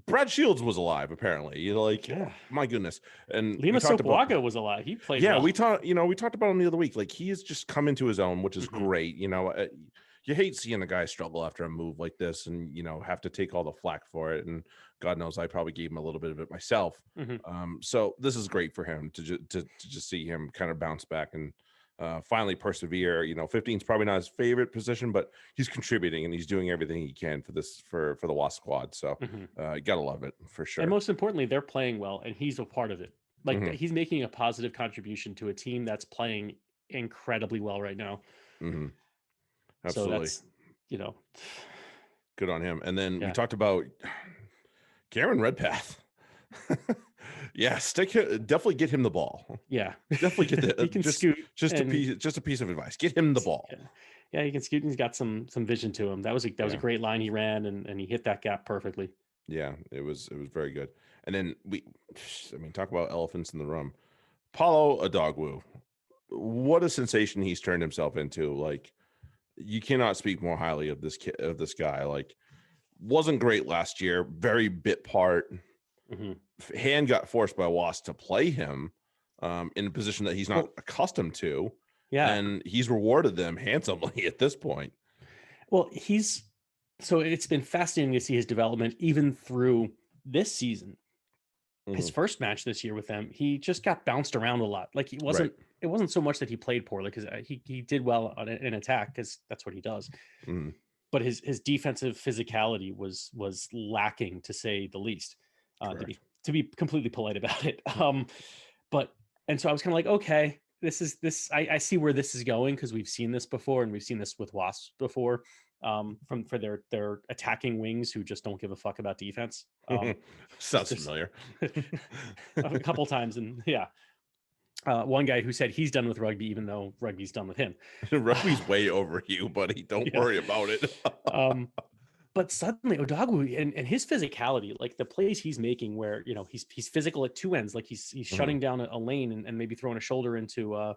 [SPEAKER 1] Brad Shields was alive, apparently. My goodness. And
[SPEAKER 2] Lima Sopoaga was alive. He played.
[SPEAKER 1] Yeah,
[SPEAKER 2] well.
[SPEAKER 1] we talked about him the other week. Like, he has just come into his own, which is great. You hate seeing a guy struggle after a move like this, and have to take all the flack for it. And God knows, I probably gave him a little bit of it myself. So this is great for him to just see him kind of bounce back and finally persevere. 15 is probably not his favorite position, but he's contributing and he's doing everything he can for the Wasp squad. So you gotta love it for sure.
[SPEAKER 2] And most importantly, they're playing well, and he's a part of it. Like he's making a positive contribution to a team that's playing incredibly well right now.
[SPEAKER 1] Absolutely.
[SPEAKER 2] So that's
[SPEAKER 1] good on him. And then we talked about Cameron Redpath. Yeah, definitely get him the ball.
[SPEAKER 2] Yeah,
[SPEAKER 1] Definitely get
[SPEAKER 2] he can scoot.
[SPEAKER 1] Just a piece of advice. Get him the ball.
[SPEAKER 2] Yeah, he can scoot. And he's got some vision to him. That was a great line he ran, and he hit that gap perfectly.
[SPEAKER 1] Yeah, it was very good. And then talk about elephants in the room. Paulo Adogwu, what a sensation he's turned himself into. Like, you cannot speak more highly of this guy. Like, wasn't great last year, very bit part. Hand got forced by Wasp to play him in a position that he's not accustomed to.
[SPEAKER 2] Yeah.
[SPEAKER 1] And he's rewarded them handsomely at this point.
[SPEAKER 2] Well, so it's been fascinating to see his development even through this season. His first match this year with them, he just got bounced around a lot. Like, it wasn't so much that he played poorly, because he did well in attack, because that's what he does. But his defensive physicality was lacking, to say the least, to be completely polite about it. And so I was kind of like, okay, I see where this is going, because we've seen this before, and we've seen this with Wasps before, for their attacking wings who just don't give a fuck about defense.
[SPEAKER 1] Sounds familiar.
[SPEAKER 2] A couple times, and one guy who said he's done with rugby, even though rugby's done with him.
[SPEAKER 1] Rugby's way over you, buddy. Don't worry about it.
[SPEAKER 2] But suddenly Odogwu and his physicality, like the plays he's making, where he's physical at two ends, like he's shutting down a lane and maybe throwing a shoulder into a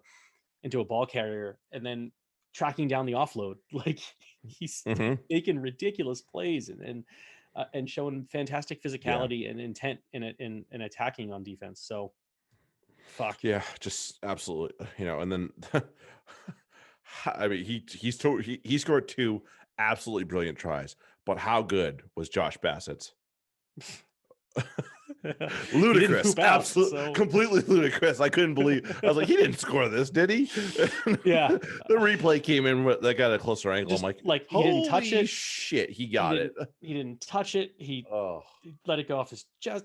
[SPEAKER 2] ball carrier, and then tracking down the offload. Like, he's making ridiculous plays and showing fantastic physicality and intent in attacking on defense. So fuck
[SPEAKER 1] yeah, just absolutely. And then I mean, he scored 2 absolutely brilliant tries, but how good was Josh Bassett's? Ludicrous, absolutely, completely ludicrous. I couldn't believe. I was like, he didn't score this, did he?
[SPEAKER 2] Yeah.
[SPEAKER 1] The replay came in that got a closer angle. I'm like,
[SPEAKER 2] he didn't touch it.
[SPEAKER 1] Shit, he got it.
[SPEAKER 2] He didn't touch it. He let it go off his chest.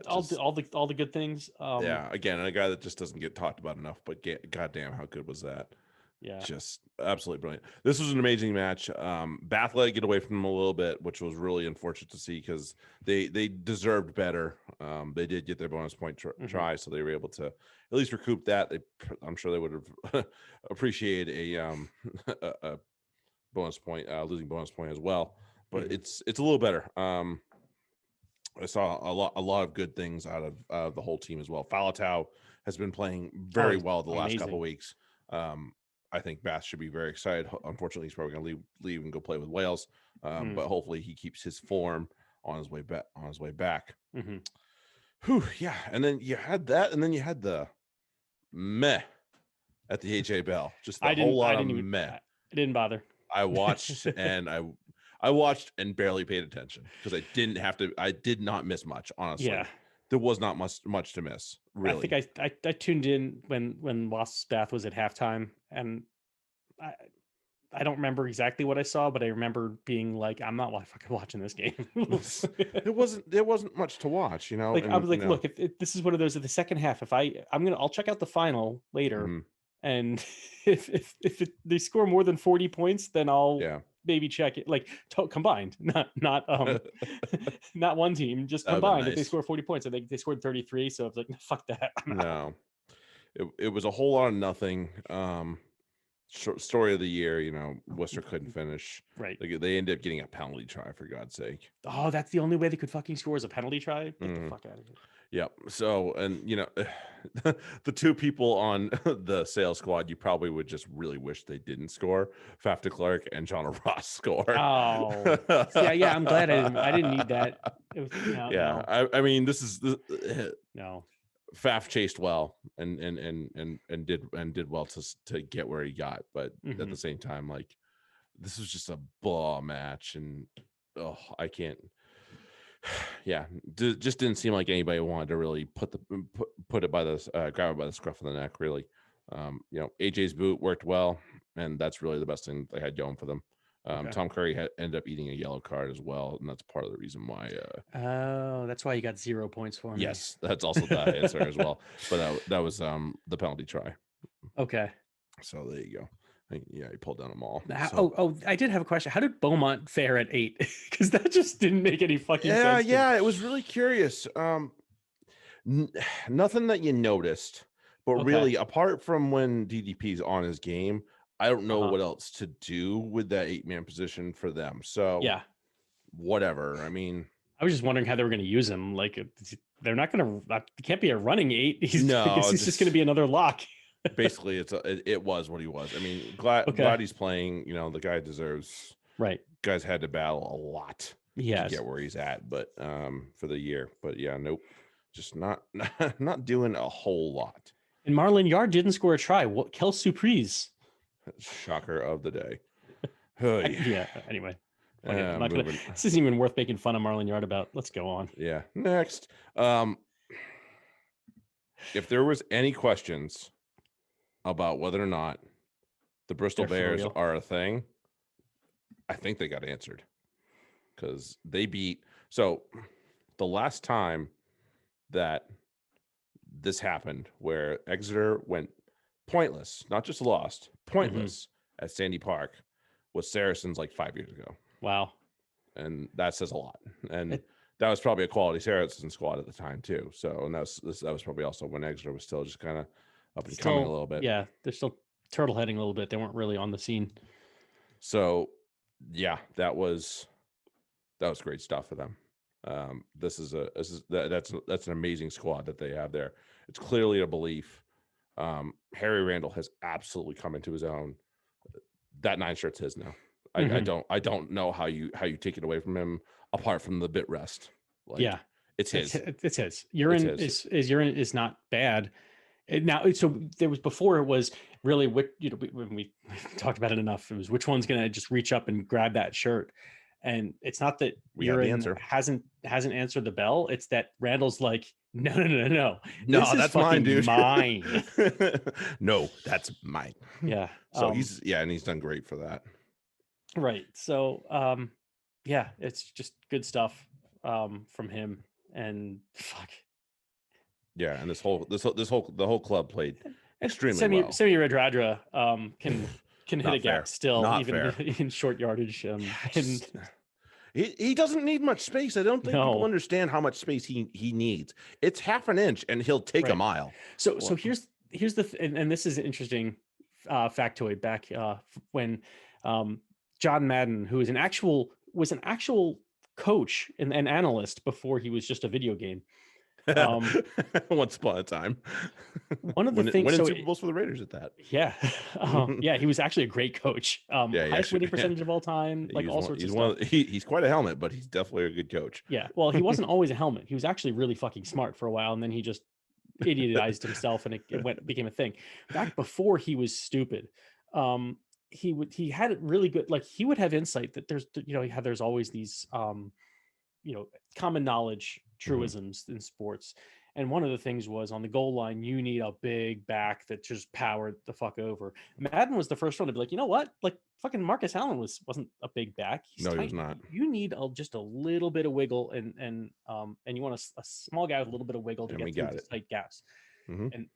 [SPEAKER 2] All the good things.
[SPEAKER 1] Again, a guy that just doesn't get talked about enough. But goddamn, how good was that?
[SPEAKER 2] Yeah,
[SPEAKER 1] just absolutely brilliant. This was an amazing match. Bath let it get away from them a little bit, which was really unfortunate to see, because they deserved better. They did get their bonus point try, so they were able to at least recoup that. I'm sure they would have appreciated a bonus point, losing bonus point as well. But it's a little better. I saw a lot of good things out of the whole team as well. Falatau has been playing very well the last couple of weeks. I think Bath should be very excited. Unfortunately, he's probably going to leave and go play with Wales, but hopefully he keeps his form on his way back. Whew, yeah, and then you had that, and then you had the meh at the HA Bell. Just a whole lot of meh.
[SPEAKER 2] I didn't bother.
[SPEAKER 1] I watched and I watched and barely paid attention, because I did not miss much, honestly.
[SPEAKER 2] Yeah.
[SPEAKER 1] There was not much to miss, really.
[SPEAKER 2] I think I tuned in when Wasps Bath was at halftime, and I don't remember exactly what I saw, but I remember being like, I'm not fucking watching this game.
[SPEAKER 1] There wasn't much to watch,
[SPEAKER 2] Like, I was like, look, if this is one of those at the second half, I'll check out the final later, and if they score more than 40 points, then I'll maybe check it, like combined, not not one team, just combined. Nice. If they score 40 points, I think they scored 33, so it's like, fuck that.
[SPEAKER 1] No, it was a whole lot of nothing. Story of the year, Worcester couldn't finish.
[SPEAKER 2] Right.
[SPEAKER 1] Like, they ended up getting a penalty try, for God's sake.
[SPEAKER 2] Oh, that's the only way they could fucking score is a penalty try? Get the fuck out of here.
[SPEAKER 1] Yep. So, and the two people on the sales squad, you probably would just really wish they didn't score. Faf de Klerk and John Ross score.
[SPEAKER 2] Oh, yeah. I'm glad I didn't need that. It was,
[SPEAKER 1] no. I mean, this is
[SPEAKER 2] no.
[SPEAKER 1] Faf chased well and did well to get where he got, but at the same time, like, this was just a blah match, and I can't. Yeah, just didn't seem like anybody wanted to really put it by the grab it by the scruff of the neck. Really, AJ's boot worked well, and that's really the best thing they had going for them. Tom Curry ended up eating a yellow card as well, and that's part of the reason why.
[SPEAKER 2] That's why you got 0 points for me.
[SPEAKER 1] Yes, that's also the answer as well. But that was the penalty try.
[SPEAKER 2] Okay.
[SPEAKER 1] So there you go. Yeah, he pulled down them all.
[SPEAKER 2] I did have a question. How did Beaumont fare at 8? Because that just didn't make any fucking sense.
[SPEAKER 1] Yeah, it was really curious. Nothing that you noticed, but
[SPEAKER 2] Okay.
[SPEAKER 1] really, apart from when DDP's on his game, I don't know
[SPEAKER 2] Uh-huh.
[SPEAKER 1] what else to do with that 8-man position for them. So
[SPEAKER 2] Yeah.
[SPEAKER 1] whatever. I mean,
[SPEAKER 2] I was just wondering how they were going to use him. Like, they're not going to. It can't be a running 8. I guess
[SPEAKER 1] no,
[SPEAKER 2] he's just going to be another lock.
[SPEAKER 1] basically it was what he was. I mean, glad
[SPEAKER 2] Okay.
[SPEAKER 1] he's playing. You know, the guy deserves.
[SPEAKER 2] Right.
[SPEAKER 1] Guys had to battle a lot to get where he's at, but for the year. But yeah, nope, just not not doing a whole lot.
[SPEAKER 2] And Marlon Yard didn't score a try. What? Quelle surprise!
[SPEAKER 1] Shocker of the day.
[SPEAKER 2] Yeah. Anyway, I'm not gonna. This isn't even worth making fun of Marlon Yard about. Let's go on.
[SPEAKER 1] Yeah. Next, if there was any questions about whether or not the Bristol Bears are a thing, I think they got answered because they beat. So the last time that this happened, where Exeter went pointless, not just lost, pointless at Sandy Park, was Saracens like 5 years ago.
[SPEAKER 2] Wow.
[SPEAKER 1] And that says a lot. And that was probably a quality Saracen squad at the time too. So, and that was probably also when Exeter was still just kind of up and coming a little bit.
[SPEAKER 2] Yeah, they're still turtle heading a little bit. They weren't really on the scene.
[SPEAKER 1] So, yeah, that was great stuff for them. That's an amazing squad that they have there. It's clearly a belief. Harry Randall has absolutely come into his own. That 9 shirt's his now. I don't know how you take it away from him apart from the bit rest. Like, yeah, it's his.
[SPEAKER 2] It's his. Urine is not bad. Now, so there was before, it was really what, when we talked about it enough, it was which one's going to just reach up and grab that shirt. And it's not that Urine hasn't answered the bell. It's that Randall's like, no,
[SPEAKER 1] that's mine, dude.
[SPEAKER 2] Mine.
[SPEAKER 1] No, that's mine.
[SPEAKER 2] Yeah.
[SPEAKER 1] So he's done great for that.
[SPEAKER 2] Right. So, yeah, it's just good stuff from him. And fuck.
[SPEAKER 1] Yeah, and the whole club played extremely well.
[SPEAKER 2] Semi Radradra can hit a gap still,
[SPEAKER 1] not
[SPEAKER 2] even
[SPEAKER 1] fair.
[SPEAKER 2] in short yardage. And
[SPEAKER 1] he doesn't need much space. I don't think people understand how much space he needs. It's half an inch, and he'll take a mile.
[SPEAKER 2] So here's and this is an interesting factoid. Back when John Madden, who was an actual coach and an analyst before he was just a video game.
[SPEAKER 1] Once upon a time,
[SPEAKER 2] one of the things
[SPEAKER 1] winning Super Bowls for the Raiders at that.
[SPEAKER 2] Yeah, yeah, he was actually a great coach. Highest winning percentage of all time, like all sorts of stuff.
[SPEAKER 1] He's quite a helmet, but he's definitely a good coach.
[SPEAKER 2] Yeah, well, he wasn't always a helmet. He was actually really fucking smart for a while, and then he just idiotized himself, and it became a thing. Back before he was stupid, he had it really good. Like, he would have insight that there's always these common knowledge truisms in sports, and one of the things was, on the goal line you need a big back that just powered the fuck over. Madden was the first one to be like, you know what, like, fucking Marcus Allen wasn't a big back.
[SPEAKER 1] No, he was not.
[SPEAKER 2] You need just a little bit of wiggle, and you want a small guy with a little bit of wiggle to get through the tight gaps. And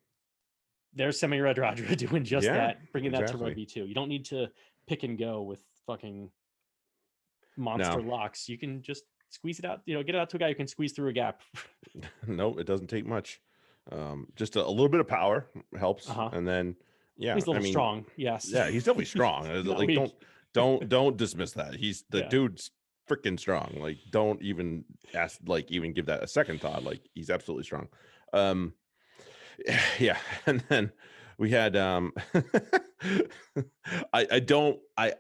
[SPEAKER 2] there's Semi Radradra doing just that, bringing that to rugby too. You don't need to pick and go with fucking monster locks. You can just squeeze it out, get it out to a guy who can squeeze through a gap.
[SPEAKER 1] No, it doesn't take much. Just a little bit of power helps. And then,
[SPEAKER 2] he's a little strong. Yes.
[SPEAKER 1] Yeah, he's definitely strong. Like, don't dismiss that. He's the dude's freaking strong. Like, don't even even give that a second thought. Like, he's absolutely strong. Yeah. And then we had I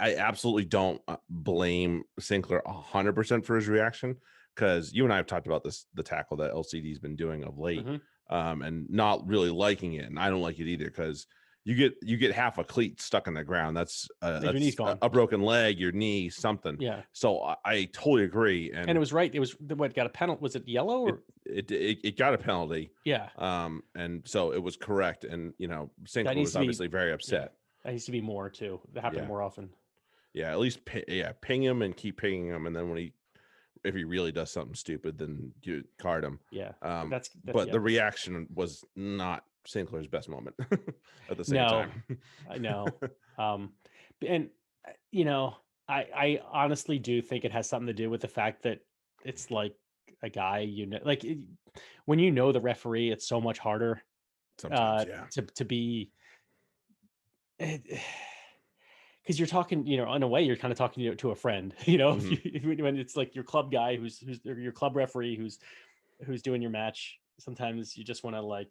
[SPEAKER 1] absolutely don't blame Sinclair 100% for his reaction, because you and I have talked about the tackle that LCD's been doing of late, and not really liking it, and I don't like it either, because you get half a cleat stuck in the ground. That's a broken leg, your knee, something.
[SPEAKER 2] Yeah.
[SPEAKER 1] So I totally agree. And
[SPEAKER 2] it was right. It was what got a penalty. Was it yellow or
[SPEAKER 1] it got a penalty?
[SPEAKER 2] Yeah.
[SPEAKER 1] And so it was correct. And Sinclair was obviously very upset.
[SPEAKER 2] Yeah. That needs to be more too. That happened more often.
[SPEAKER 1] Yeah. At least ping him and keep pinging him. And then if he really does something stupid, then you card him.
[SPEAKER 2] Yeah.
[SPEAKER 1] But the reaction was not Sinclair's best moment at the same time.
[SPEAKER 2] I know. And I honestly do think it has something to do with the fact that it's like a guy, like when you know the referee, it's so much harder
[SPEAKER 1] Sometimes,
[SPEAKER 2] to be, because you're talking, in a way, you're kind of talking to a friend, when it's like your club guy who's or your club referee who's doing your match. Sometimes you just want to like,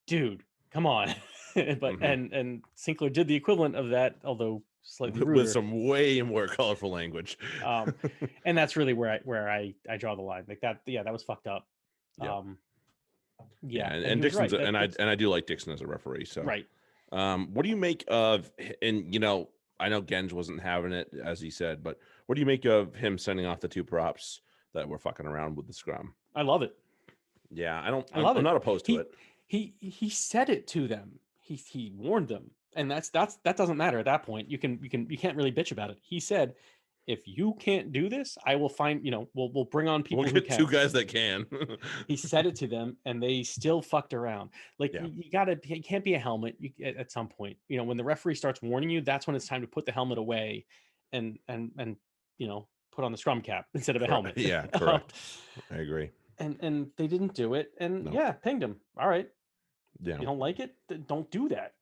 [SPEAKER 2] dude, come on. But and Sinclair did the equivalent of that, although slightly ruder,
[SPEAKER 1] with some way more colorful language.
[SPEAKER 2] And that's really where I draw the line. Like that, that was fucked up.
[SPEAKER 1] And Dixon's
[SPEAKER 2] right.
[SPEAKER 1] I do like Dixon as a referee. So
[SPEAKER 2] right.
[SPEAKER 1] What do you make of, and I know Genge wasn't having it, as he said, but what do you make of him sending off the two props that were fucking around with the scrum?
[SPEAKER 2] I love it.
[SPEAKER 1] Yeah, I'm not opposed to it.
[SPEAKER 2] He said it to them. He warned them, and that doesn't matter at that point. You can't really bitch about it. He said, if you can't do this, I will find, we'll bring on people.
[SPEAKER 1] We'll get two guys that can.
[SPEAKER 2] He said it to them, and they still fucked around. Like it can't be a helmet at some point. When the referee starts warning you, that's when it's time to put the helmet away, and put on the scrum cap instead of a helmet.
[SPEAKER 1] Yeah, correct. I agree.
[SPEAKER 2] And they didn't do it, and pinged him. All right. Yeah. You don't like it? Don't do that.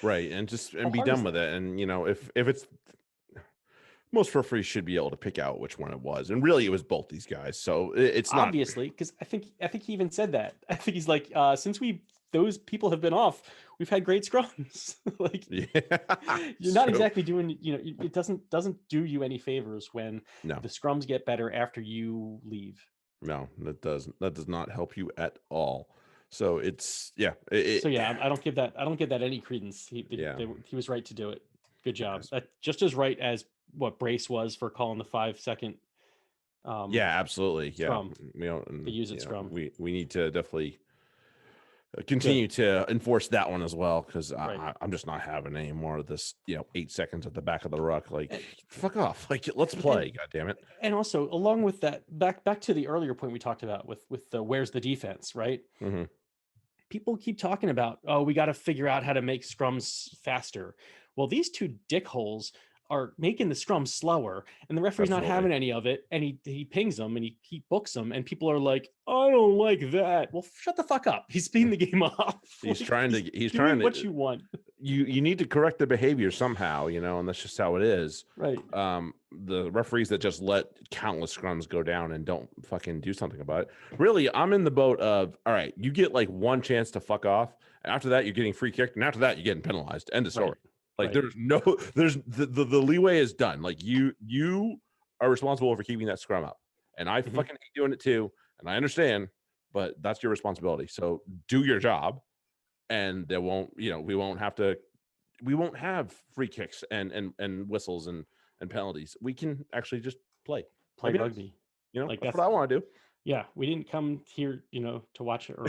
[SPEAKER 1] Right, and be done with it. And if it's, most referees should be able to pick out which one it was, and really it was both these guys. So it's not
[SPEAKER 2] obviously, because I think he even said that. I think he's like, since those people have been off, we've had great scrums. Like, you're not exactly doing, it doesn't do you any favors when the scrums get better after you leave.
[SPEAKER 1] No, that does not help you at all. So it's
[SPEAKER 2] I don't give that any credence. He was right to do it. Good job. Just as right as what Brace was for calling the 5 second.
[SPEAKER 1] Absolutely.
[SPEAKER 2] Scrum.
[SPEAKER 1] The
[SPEAKER 2] use it scrum.
[SPEAKER 1] We need to definitely continue to enforce that one as well, because I'm just not having any more of this 8 seconds at the back of the ruck. Like, fuck off. Like, let's play. God damn it.
[SPEAKER 2] And also, along with that, back to the earlier point we talked about with the where's the defense, right? People keep talking about, we got to figure out how to make scrums faster. Well, these two dickholes are making the scrum slower, and the referee's not having any of it, and he pings them, and he books them, and people are like, I don't like that. Well, shut the fuck up. He's speeding the game off.
[SPEAKER 1] He's trying to
[SPEAKER 2] what you want.
[SPEAKER 1] You need to correct the behavior somehow, and that's just how it is.
[SPEAKER 2] Right.
[SPEAKER 1] The referees that just let countless scrums go down and don't fucking do something about it. Really, I'm in the boat of, all right, you get like one chance to fuck off. After that, you're getting free kicked, and after that, you're getting penalized. End of story.
[SPEAKER 2] Right.
[SPEAKER 1] Like, there's the leeway is done. Like, you are responsible for keeping that scrum up, and I fucking hate doing it too, and I understand, but that's your responsibility. So do your job, and there won't, we won't have free kicks and whistles and penalties. We can actually just play
[SPEAKER 2] rugby.
[SPEAKER 1] Like, that's what I want to do.
[SPEAKER 2] Yeah, we didn't come here, to watch it or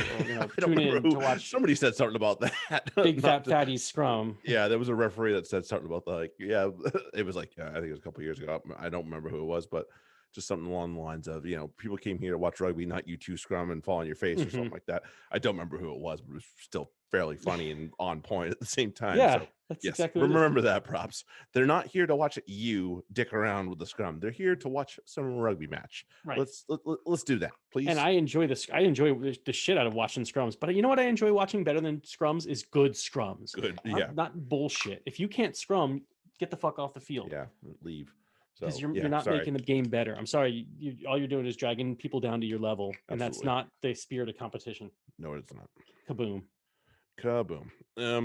[SPEAKER 2] tune in to watch.
[SPEAKER 1] Somebody said something about that.
[SPEAKER 2] Big fat fatty scrum.
[SPEAKER 1] Yeah, there was a referee that said something about that. Like, it was like, I think it was a couple years ago. I don't remember who it was, but just something along the lines of, people came here to watch rugby, not you two scrum and fall on your face or something like that. I don't remember who it was, but it was still fairly funny and on point at the same time.
[SPEAKER 2] Yeah,
[SPEAKER 1] so,
[SPEAKER 2] that's exactly what
[SPEAKER 1] remember that, props. They're not here to watch you dick around with the scrum. They're here to watch some rugby match.
[SPEAKER 2] Right.
[SPEAKER 1] Let's do that, please.
[SPEAKER 2] And I enjoy this. I enjoy the shit out of watching scrums. But you know what I enjoy watching better than scrums is good scrums.
[SPEAKER 1] Good,
[SPEAKER 2] not bullshit. If you can't scrum, get the fuck off the field.
[SPEAKER 1] Yeah, leave.
[SPEAKER 2] Because you're not making the game better. I'm sorry. All you're doing is dragging people down to your level, and that's not the spirit of competition.
[SPEAKER 1] No, it's not.
[SPEAKER 2] Kaboom.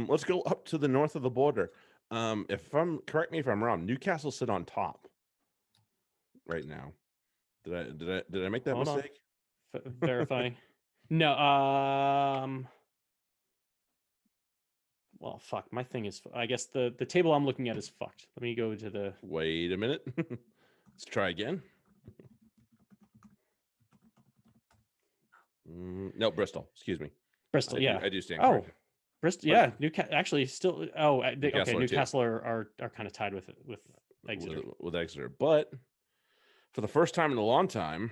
[SPEAKER 1] Let's go up to the north of the border. Correct me if I'm wrong. Newcastle sit on top right now. Did I make that mistake?
[SPEAKER 2] Verifying. No. Well, fuck. My thing is, I guess the table I'm looking at is fucked. Let me go to the.
[SPEAKER 1] Wait a minute. Let's try again. No, Bristol. Excuse me.
[SPEAKER 2] Bristol.
[SPEAKER 1] I do stand corrected.
[SPEAKER 2] Bristol. Yeah, Newcastle actually still. Oh, okay. Newcastle are kind of tied with Exeter.
[SPEAKER 1] With Exeter, but for the first time in a long time,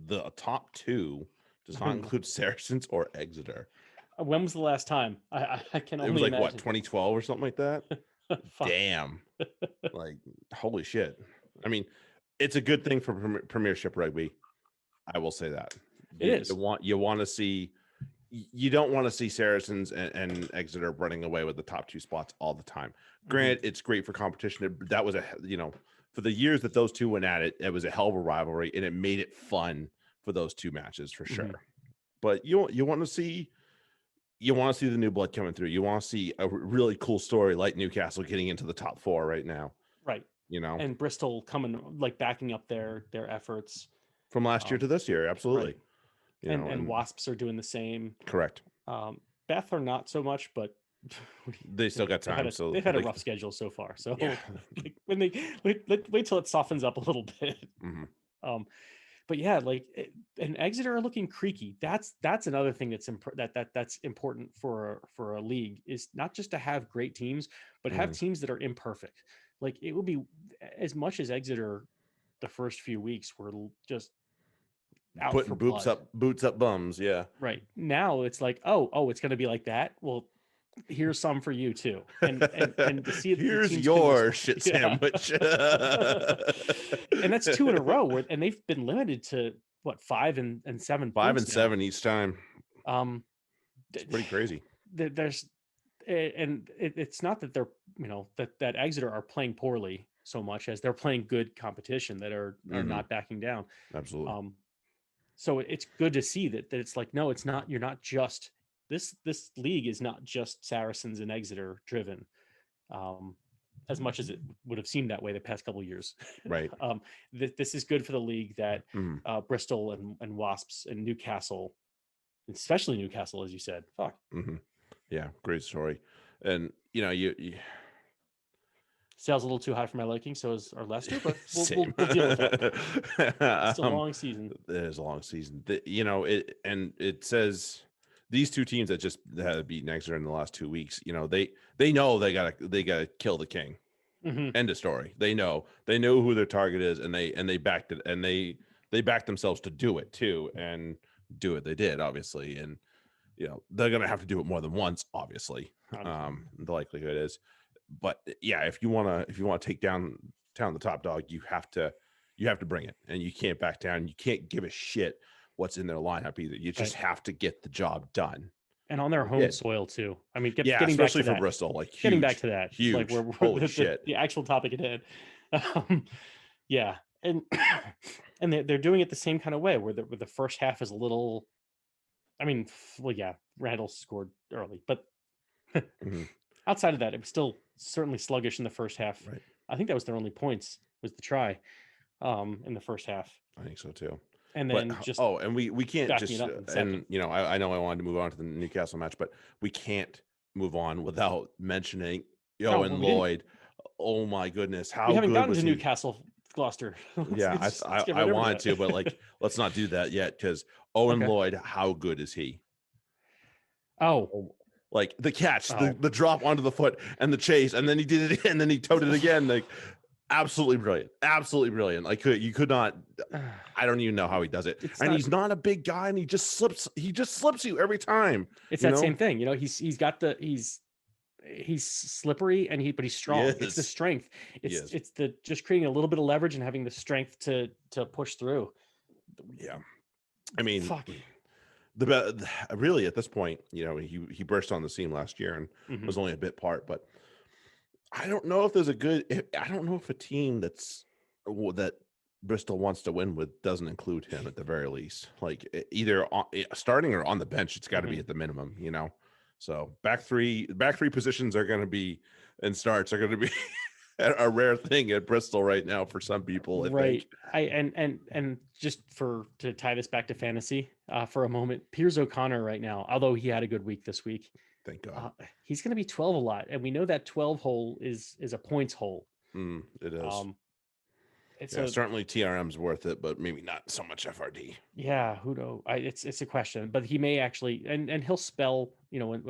[SPEAKER 1] the top two does not include Saracens or Exeter.
[SPEAKER 2] When was the last time? I can only.
[SPEAKER 1] It was like
[SPEAKER 2] imagine.
[SPEAKER 1] What, 2012 or something like that. Damn. Like, holy shit. I mean, it's a good thing for Premiership rugby. I will say that.
[SPEAKER 2] It is.
[SPEAKER 1] You want to see. You don't want to see Saracens and Exeter running away with the top 2 spots all the time. Granted, it's great for competition. That was for the years that those two went at it, it was a hell of a rivalry, and it made it fun for those 2 matches for sure. But you want to see the new blood coming through. You want to see a really cool story like Newcastle getting into the top 4 right now.
[SPEAKER 2] Right.
[SPEAKER 1] And
[SPEAKER 2] Bristol coming, like, backing up their efforts
[SPEAKER 1] from last year to this year. Absolutely.
[SPEAKER 2] Right. And Wasps are doing the same.
[SPEAKER 1] Correct.
[SPEAKER 2] Beth are not so much, but
[SPEAKER 1] they still got time.
[SPEAKER 2] They've had a rough schedule so far. So like, when they wait till it softens up a little bit. But yeah, and Exeter are looking creaky. That's another thing that's that's important for a league, is not just to have great teams, but have teams that are imperfect. Like, it will be, as much as Exeter the first few weeks were just out
[SPEAKER 1] putting
[SPEAKER 2] for
[SPEAKER 1] boots up bums. Yeah.
[SPEAKER 2] Right. Now it's like, oh, it's going to be like that. Well, here's some for you too. And to see it,
[SPEAKER 1] here's your shit sandwich.
[SPEAKER 2] And that's 2 in a row and they've been limited to what, 5 and 7
[SPEAKER 1] 5
[SPEAKER 2] points
[SPEAKER 1] and 7 each time.
[SPEAKER 2] It's
[SPEAKER 1] pretty crazy.
[SPEAKER 2] It's not that they're, that Exeter are playing poorly so much as they're playing good competition that are not backing down.
[SPEAKER 1] Absolutely.
[SPEAKER 2] So it's good to see that it's like, no, it's not. You're not just this league is not just Saracens and Exeter driven, as much as it would have seemed that way the past couple of years.
[SPEAKER 1] Right.
[SPEAKER 2] This is good for the league that Bristol and Wasps and Newcastle, especially Newcastle, as you said. Fuck.
[SPEAKER 1] Yeah, great story. And you
[SPEAKER 2] Sales a little too high for my liking, so is our Leicester, but we'll deal with that. It's a long season.
[SPEAKER 1] It is a long season. It says these 2 teams that just have beaten Exeter in the last 2 weeks, they know they gotta kill the king. End of story. They know who their target is, and they backed it, and they backed themselves to do it too, and do it. They did, obviously, and they're gonna have to do it more than once, obviously. The likelihood is. But yeah, if you want to take down the top dog, you have to bring it, and you can't back down. You can't give a shit what's in their lineup either. You just have to get the job done,
[SPEAKER 2] and on their home soil too. I mean, getting
[SPEAKER 1] especially
[SPEAKER 2] back to
[SPEAKER 1] for Bristol, like huge,
[SPEAKER 2] getting back to that,
[SPEAKER 1] huge.
[SPEAKER 2] Like, we're
[SPEAKER 1] holy shit,
[SPEAKER 2] the actual topic at hand. Yeah, and they're doing it the same kind of way, where the first half is a little. I mean, well, yeah, Randall scored early, but outside of that, it was still certainly sluggish in the first half.
[SPEAKER 1] Right.
[SPEAKER 2] I think that was their only points, was the try in the first half.
[SPEAKER 1] I think so too.
[SPEAKER 2] And then
[SPEAKER 1] and we can't just and I know I wanted to move on to the Newcastle match, but we can't move on without mentioning Lloyd. Oh my goodness, how
[SPEAKER 2] we haven't
[SPEAKER 1] good
[SPEAKER 2] gotten
[SPEAKER 1] was
[SPEAKER 2] to
[SPEAKER 1] he?
[SPEAKER 2] Newcastle Gloucester.
[SPEAKER 1] I wanted to, but like, let's not do that yet, because Owen Lloyd, how good is he? Like the catch, the drop onto the foot, and the chase, and then he did it, and then he towed it again. Like, absolutely brilliant. Like, you could not. I don't even know how he does it. He's not a big guy, and he just slips you every time.
[SPEAKER 2] It's that same thing, he's slippery, but he's strong. It's the strength. It's the just creating a little bit of leverage and having the strength to push through.
[SPEAKER 1] Yeah, I mean, really at this point, he burst on the scene last year and was only a bit part, but I don't know if I don't know if a team that Bristol wants to win with doesn't include him at the very least. Like, either starting or on the bench, it's got to be at the minimum, So back three positions are going to be, and starts are going to be a rare thing at Bristol right now for some people. I think.
[SPEAKER 2] And just to tie this back to fantasy for a moment, Piers O'Connor right now, although he had a good week this week,
[SPEAKER 1] thank God,
[SPEAKER 2] he's going to be 12 a lot, and we know that 12 hole is a points hole.
[SPEAKER 1] It is. It's certainly TRM's worth it, but maybe not so much FRD.
[SPEAKER 2] Yeah, who knows? It's a question, but he may actually, and he'll spell, when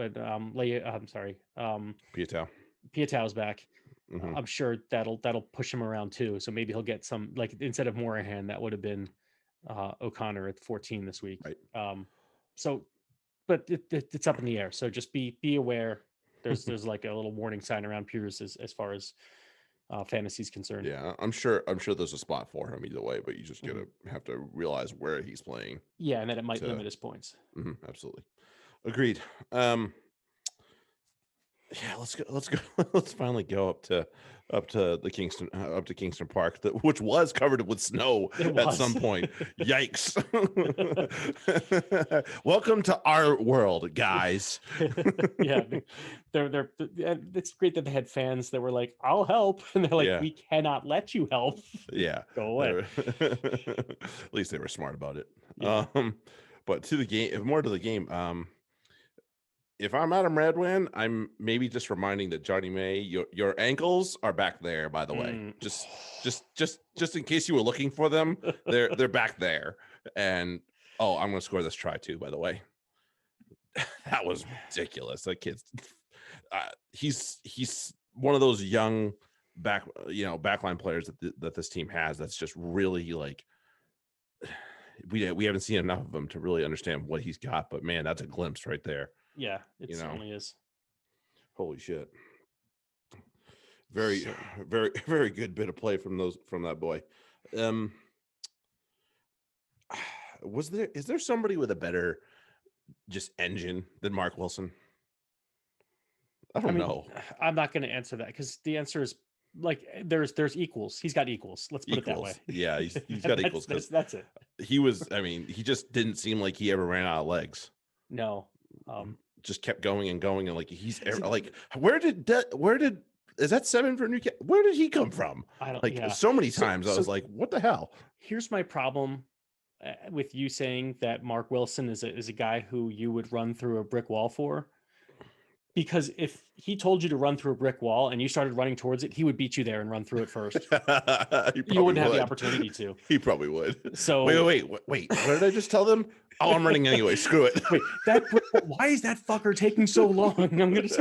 [SPEAKER 2] Pietau's back. I'm sure that'll push him around too. So maybe he'll get some, like, instead of Morahan, that would have been O'Connor at 14 this week.
[SPEAKER 1] Right.
[SPEAKER 2] But it's up in the air. So just be aware. There's like a little warning sign around Piers as far as fantasy is concerned.
[SPEAKER 1] Yeah, I'm sure there's a spot for him either way, but you just have to realize where he's playing.
[SPEAKER 2] Yeah, and then it might limit his points.
[SPEAKER 1] Absolutely. Agreed. Yeah, let's go. Let's finally go up to Kingston Park, which was covered with snow at some point. Yikes! Welcome to our world, guys.
[SPEAKER 2] Yeah, they're. It's great that they had fans that were like, "I'll help," and they're like,
[SPEAKER 1] Yeah.
[SPEAKER 2] "We cannot let you help."
[SPEAKER 1] Yeah,
[SPEAKER 2] Go away.
[SPEAKER 1] At least they were smart about it.
[SPEAKER 2] Yeah.
[SPEAKER 1] But to the game, more to the game. If I'm Adam Redwin, I'm maybe just reminding that Johnny May, your ankles are back there. By the way, just in case you were looking for them, they're back there. And I'm gonna score this try too. By the way, that was ridiculous. That kid's he's one of those young backline players that this team has. That's just really like we haven't seen enough of him to really understand what he's got. But man, that's a glimpse right there.
[SPEAKER 2] Yeah, it certainly is. Holy
[SPEAKER 1] shit. Very, very, very good bit of play from that boy. Is there somebody with a better just engine than Mark Wilson? I don't know.
[SPEAKER 2] I'm not going to answer that because the answer is like there's equals. He's got equals. Let's put it that way.
[SPEAKER 1] Yeah, he's got equals.
[SPEAKER 2] That's it.
[SPEAKER 1] He just didn't seem like he ever ran out of legs.
[SPEAKER 2] No.
[SPEAKER 1] Just kept going and going, and like he's like, where did is that 7 for Newcastle? Where did he come from?
[SPEAKER 2] I don't
[SPEAKER 1] like so many times. I was like, what the hell?
[SPEAKER 2] Here's my problem with you saying that Mark Wilson is a guy who you would run through a brick wall for. Because if he told you to run through a brick wall and you started running towards it, he would beat you there and run through it first. You wouldn't have the opportunity to.
[SPEAKER 1] He probably would.
[SPEAKER 2] So
[SPEAKER 1] wait. What did I just tell them? Oh, I'm running anyway. Screw it.
[SPEAKER 2] Wait, why is that fucker taking so long? I'm gonna just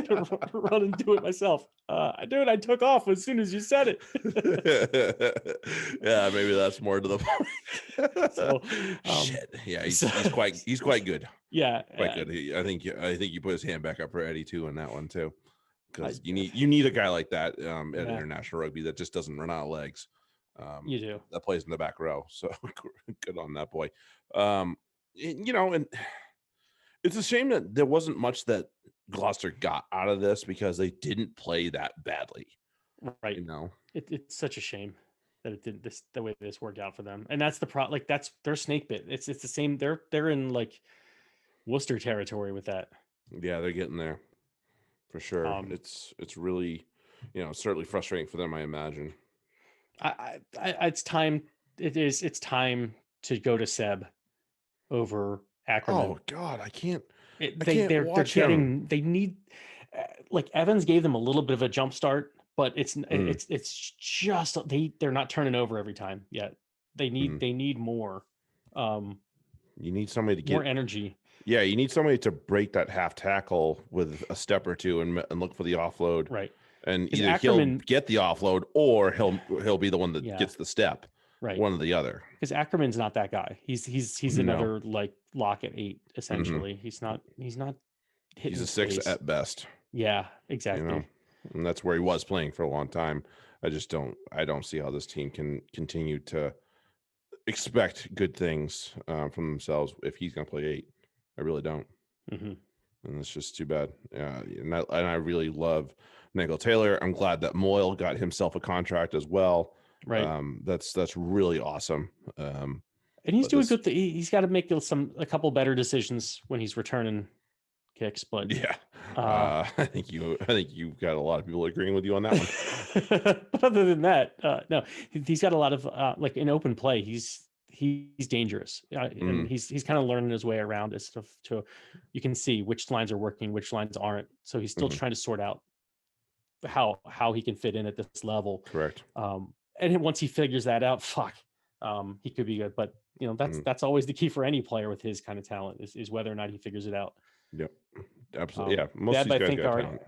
[SPEAKER 2] run and do it myself. Dude, I took off as soon as you said it.
[SPEAKER 1] Yeah, maybe that's more to the point.
[SPEAKER 2] So,
[SPEAKER 1] shit. Yeah, he's quite good.
[SPEAKER 2] Yeah,
[SPEAKER 1] quite good. I think you put his hand back up for Eddie too on that one too, because you need a guy like that at international rugby that just doesn't run out of legs.
[SPEAKER 2] You do.
[SPEAKER 1] That plays in the back row, so good on that boy. And it's a shame that there wasn't much that Gloucester got out of this because they didn't play that badly.
[SPEAKER 2] Right. It's such a shame that it didn't the way this worked out for them. And that's the problem. Like that's their snake bit. It's the same. They're in like Worcester territory with that.
[SPEAKER 1] Yeah, they're getting there for sure. It's really, certainly frustrating for them, I imagine.
[SPEAKER 2] It's time. It's time to go to Seb over Ackerman.
[SPEAKER 1] Oh God, I can't.
[SPEAKER 2] They're getting. They need. Like Evans gave them a little bit of a jump start, but it's just they're not turning over every time yet. They need more.
[SPEAKER 1] You need somebody to get
[SPEAKER 2] more energy.
[SPEAKER 1] Yeah, you need somebody to break that half tackle with a step or two and look for the offload.
[SPEAKER 2] Right.
[SPEAKER 1] And either Ackerman, he'll get the offload or he'll be the one that gets the step.
[SPEAKER 2] Right.
[SPEAKER 1] One or the other.
[SPEAKER 2] Because Ackerman's not that guy. He's another like lock at 8 essentially. He's not hitting.
[SPEAKER 1] He's a 6 at best.
[SPEAKER 2] Yeah, exactly.
[SPEAKER 1] And that's where he was playing for a long time. I don't see how this team can continue to expect good things from themselves if he's going to play 8. I really don't. And it's just too bad. And I really love Nagel Taylor. I'm glad that Moyle got himself a contract as well.
[SPEAKER 2] Right.
[SPEAKER 1] That's really awesome.
[SPEAKER 2] And he's doing good. He's got to make a couple better decisions when he's returning kicks. But
[SPEAKER 1] yeah, I think you've got a lot of people agreeing with you on that one.
[SPEAKER 2] But other than that, no, he's got a lot of like in open play. He's dangerous, and he's kind of learning his way around this stuff. You can see which lines are working, which lines aren't. So he's still trying to sort out how he can fit in at this level.
[SPEAKER 1] Correct.
[SPEAKER 2] And once he figures that out, he could be good. But that's always the key for any player with his kind of talent is whether or not he figures it out.
[SPEAKER 1] Yep, absolutely. Most
[SPEAKER 2] Seb,
[SPEAKER 1] of these guys
[SPEAKER 2] I think
[SPEAKER 1] got talent.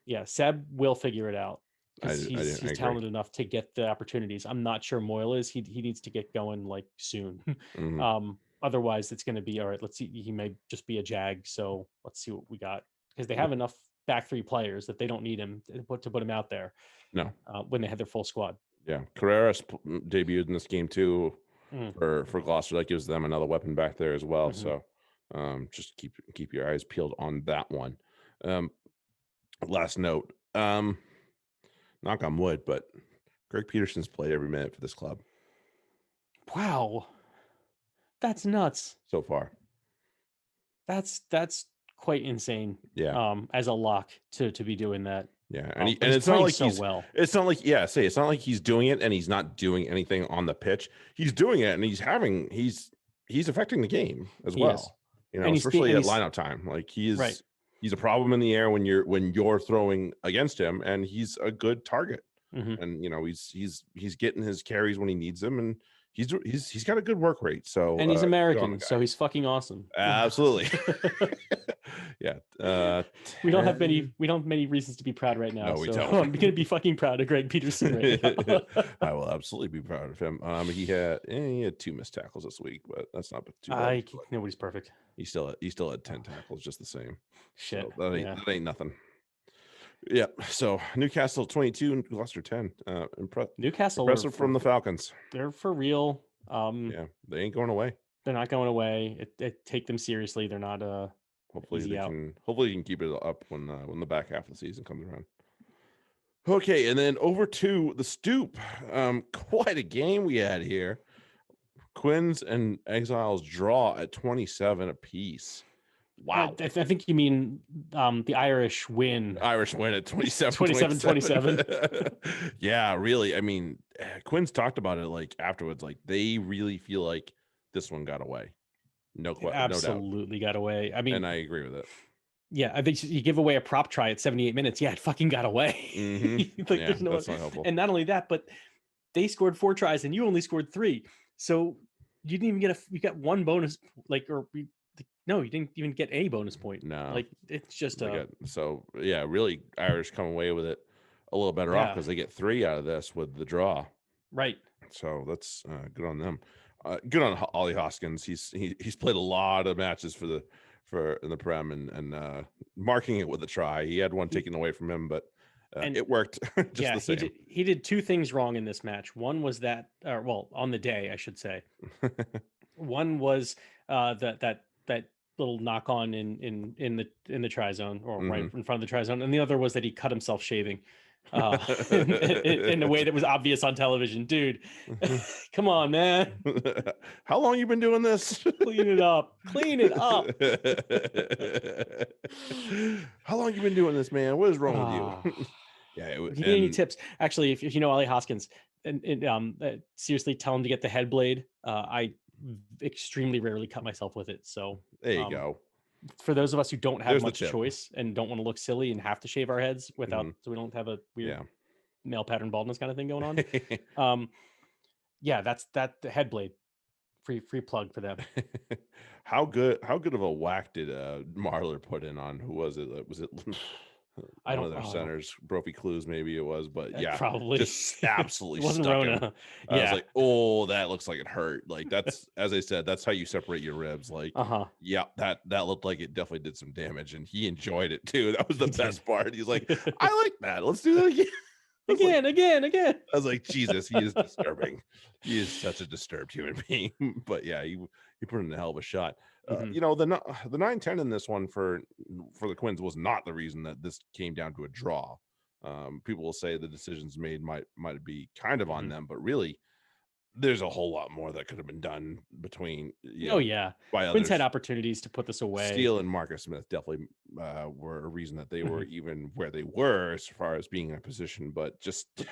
[SPEAKER 2] Yeah, Seb will figure it out. He's talented enough to get the opportunities. I'm not sure Moyle is. He needs to get going like soon. Otherwise, it's going to be all right. Let's see. He may just be a jag. So let's see what we got because they have enough back 3 players that they don't need him to put him out there.
[SPEAKER 1] No.
[SPEAKER 2] When they had their full squad.
[SPEAKER 1] Yeah, Carreras debuted in this game too
[SPEAKER 2] Mm.
[SPEAKER 1] for Gloucester. That gives them another weapon back there as well.
[SPEAKER 2] Mm-hmm.
[SPEAKER 1] So just keep your eyes peeled on that one. Last note, knock on wood, but Greg Peterson's played every minute for this club.
[SPEAKER 2] Wow, that's nuts.
[SPEAKER 1] So far.
[SPEAKER 2] That's quite insane.
[SPEAKER 1] Yeah.
[SPEAKER 2] As a lock to be doing that.
[SPEAKER 1] Yeah, and
[SPEAKER 2] and
[SPEAKER 1] it's not like
[SPEAKER 2] so
[SPEAKER 1] he's
[SPEAKER 2] well.
[SPEAKER 1] It's not like it's not like he's doing it and he's not doing anything on the pitch. He's doing it and he's affecting the game as well.
[SPEAKER 2] Is.
[SPEAKER 1] You know, especially at lineup time. Like he's a problem in the air when you're throwing against him, and he's a good target.
[SPEAKER 2] Mm-hmm.
[SPEAKER 1] And you know, he's getting his carries when he needs them, and he's got a good work rate. So
[SPEAKER 2] and he's American, so he's fucking awesome.
[SPEAKER 1] Absolutely. Yeah.
[SPEAKER 2] We don't have many reasons to be proud right now.
[SPEAKER 1] No, we
[SPEAKER 2] so
[SPEAKER 1] don't.
[SPEAKER 2] I'm gonna be fucking proud of Greg Peterson right now.
[SPEAKER 1] I will absolutely be proud of him. He had 2 missed tackles this week, but that's not too bad.
[SPEAKER 2] Nobody's perfect.
[SPEAKER 1] He still had 10 tackles, just the same.
[SPEAKER 2] Shit.
[SPEAKER 1] So that ain't nothing. Yeah. So Newcastle 22 and Gloucester 10.
[SPEAKER 2] Newcastle
[SPEAKER 1] impressive from the Falcons.
[SPEAKER 2] They're for real.
[SPEAKER 1] Yeah, they ain't going away.
[SPEAKER 2] They're not going away. Take them seriously. They're not
[SPEAKER 1] hopefully they can keep it up when the back half of the season comes around. Okay, and then over to the Stoop. Quite a game we had here. Quins and Exiles draw at 27 apiece. Wow.
[SPEAKER 2] I think you mean the Irish win.
[SPEAKER 1] Irish win at 27-27. Yeah, really. I mean, Quins talked about it like afterwards. Like they really feel like this one got away. No question.
[SPEAKER 2] Absolutely got away. I mean,
[SPEAKER 1] and I agree with it.
[SPEAKER 2] Yeah, I think you give away a prop try at 78 minutes. Yeah, it fucking got away.
[SPEAKER 1] Mm-hmm.
[SPEAKER 2] That's not helpful. And not only that, but they scored 4 tries and you only scored 3. So you didn't even you got 1 bonus, no, you didn't even get any bonus point.
[SPEAKER 1] No,
[SPEAKER 2] like it's just
[SPEAKER 1] really Irish come away with it a little better off because they get 3 out of this with the draw.
[SPEAKER 2] Right.
[SPEAKER 1] So that's good on them. Good on Ollie Hoskins. He's played a lot of matches in the Prem and marking it with a try. He had one taken away from him, but it worked just the same.
[SPEAKER 2] He did 2 things wrong in this match. One was that, on the day, I should say. One was that little knock on in the try zone or right in front of the try zone, and the other was that he cut himself shaving in a way that was obvious on television. Dude, come on, man.
[SPEAKER 1] How long you been doing this?
[SPEAKER 2] Clean it up.
[SPEAKER 1] How long you been doing this, man? What is wrong with you? Yeah,
[SPEAKER 2] if you need any tips, actually, if you know Ollie Hoskins, and seriously tell him to get the head blade. I extremely rarely cut myself with it, so
[SPEAKER 1] there you go.
[SPEAKER 2] For those of us who don't have much choice and don't want to look silly and have to shave our heads without, so we don't have a weird male pattern baldness kind of thing going on. That's the head blade. Free plug for them.
[SPEAKER 1] How good of a whack did Marler put in on? Who was it? Was it?
[SPEAKER 2] I don't
[SPEAKER 1] know their centers, Brophy Clues, maybe it was, but
[SPEAKER 2] probably
[SPEAKER 1] just absolutely
[SPEAKER 2] wasn't
[SPEAKER 1] stuck
[SPEAKER 2] Rona.
[SPEAKER 1] him. I was like, oh, that looks like it hurt. Like that's, as I said, that's how you separate your ribs. Like, that looked like it definitely did some damage, and he enjoyed it too. That was the best part. He's like, I like that. Let's do that again.
[SPEAKER 2] Again.
[SPEAKER 1] I was like, Jesus, he is disturbing. He is such a disturbed human being. But yeah, he put in a hell of a shot. You know, the 9-10 in this one for the Quins was not the reason that this came down to a draw. People will say the decisions made might be kind of on them, but really there's a whole lot more that could have been done between
[SPEAKER 2] Quins had opportunities to put this away.
[SPEAKER 1] Steele and Marcus Smith definitely were a reason that they were even where they were as far as being in a position, but just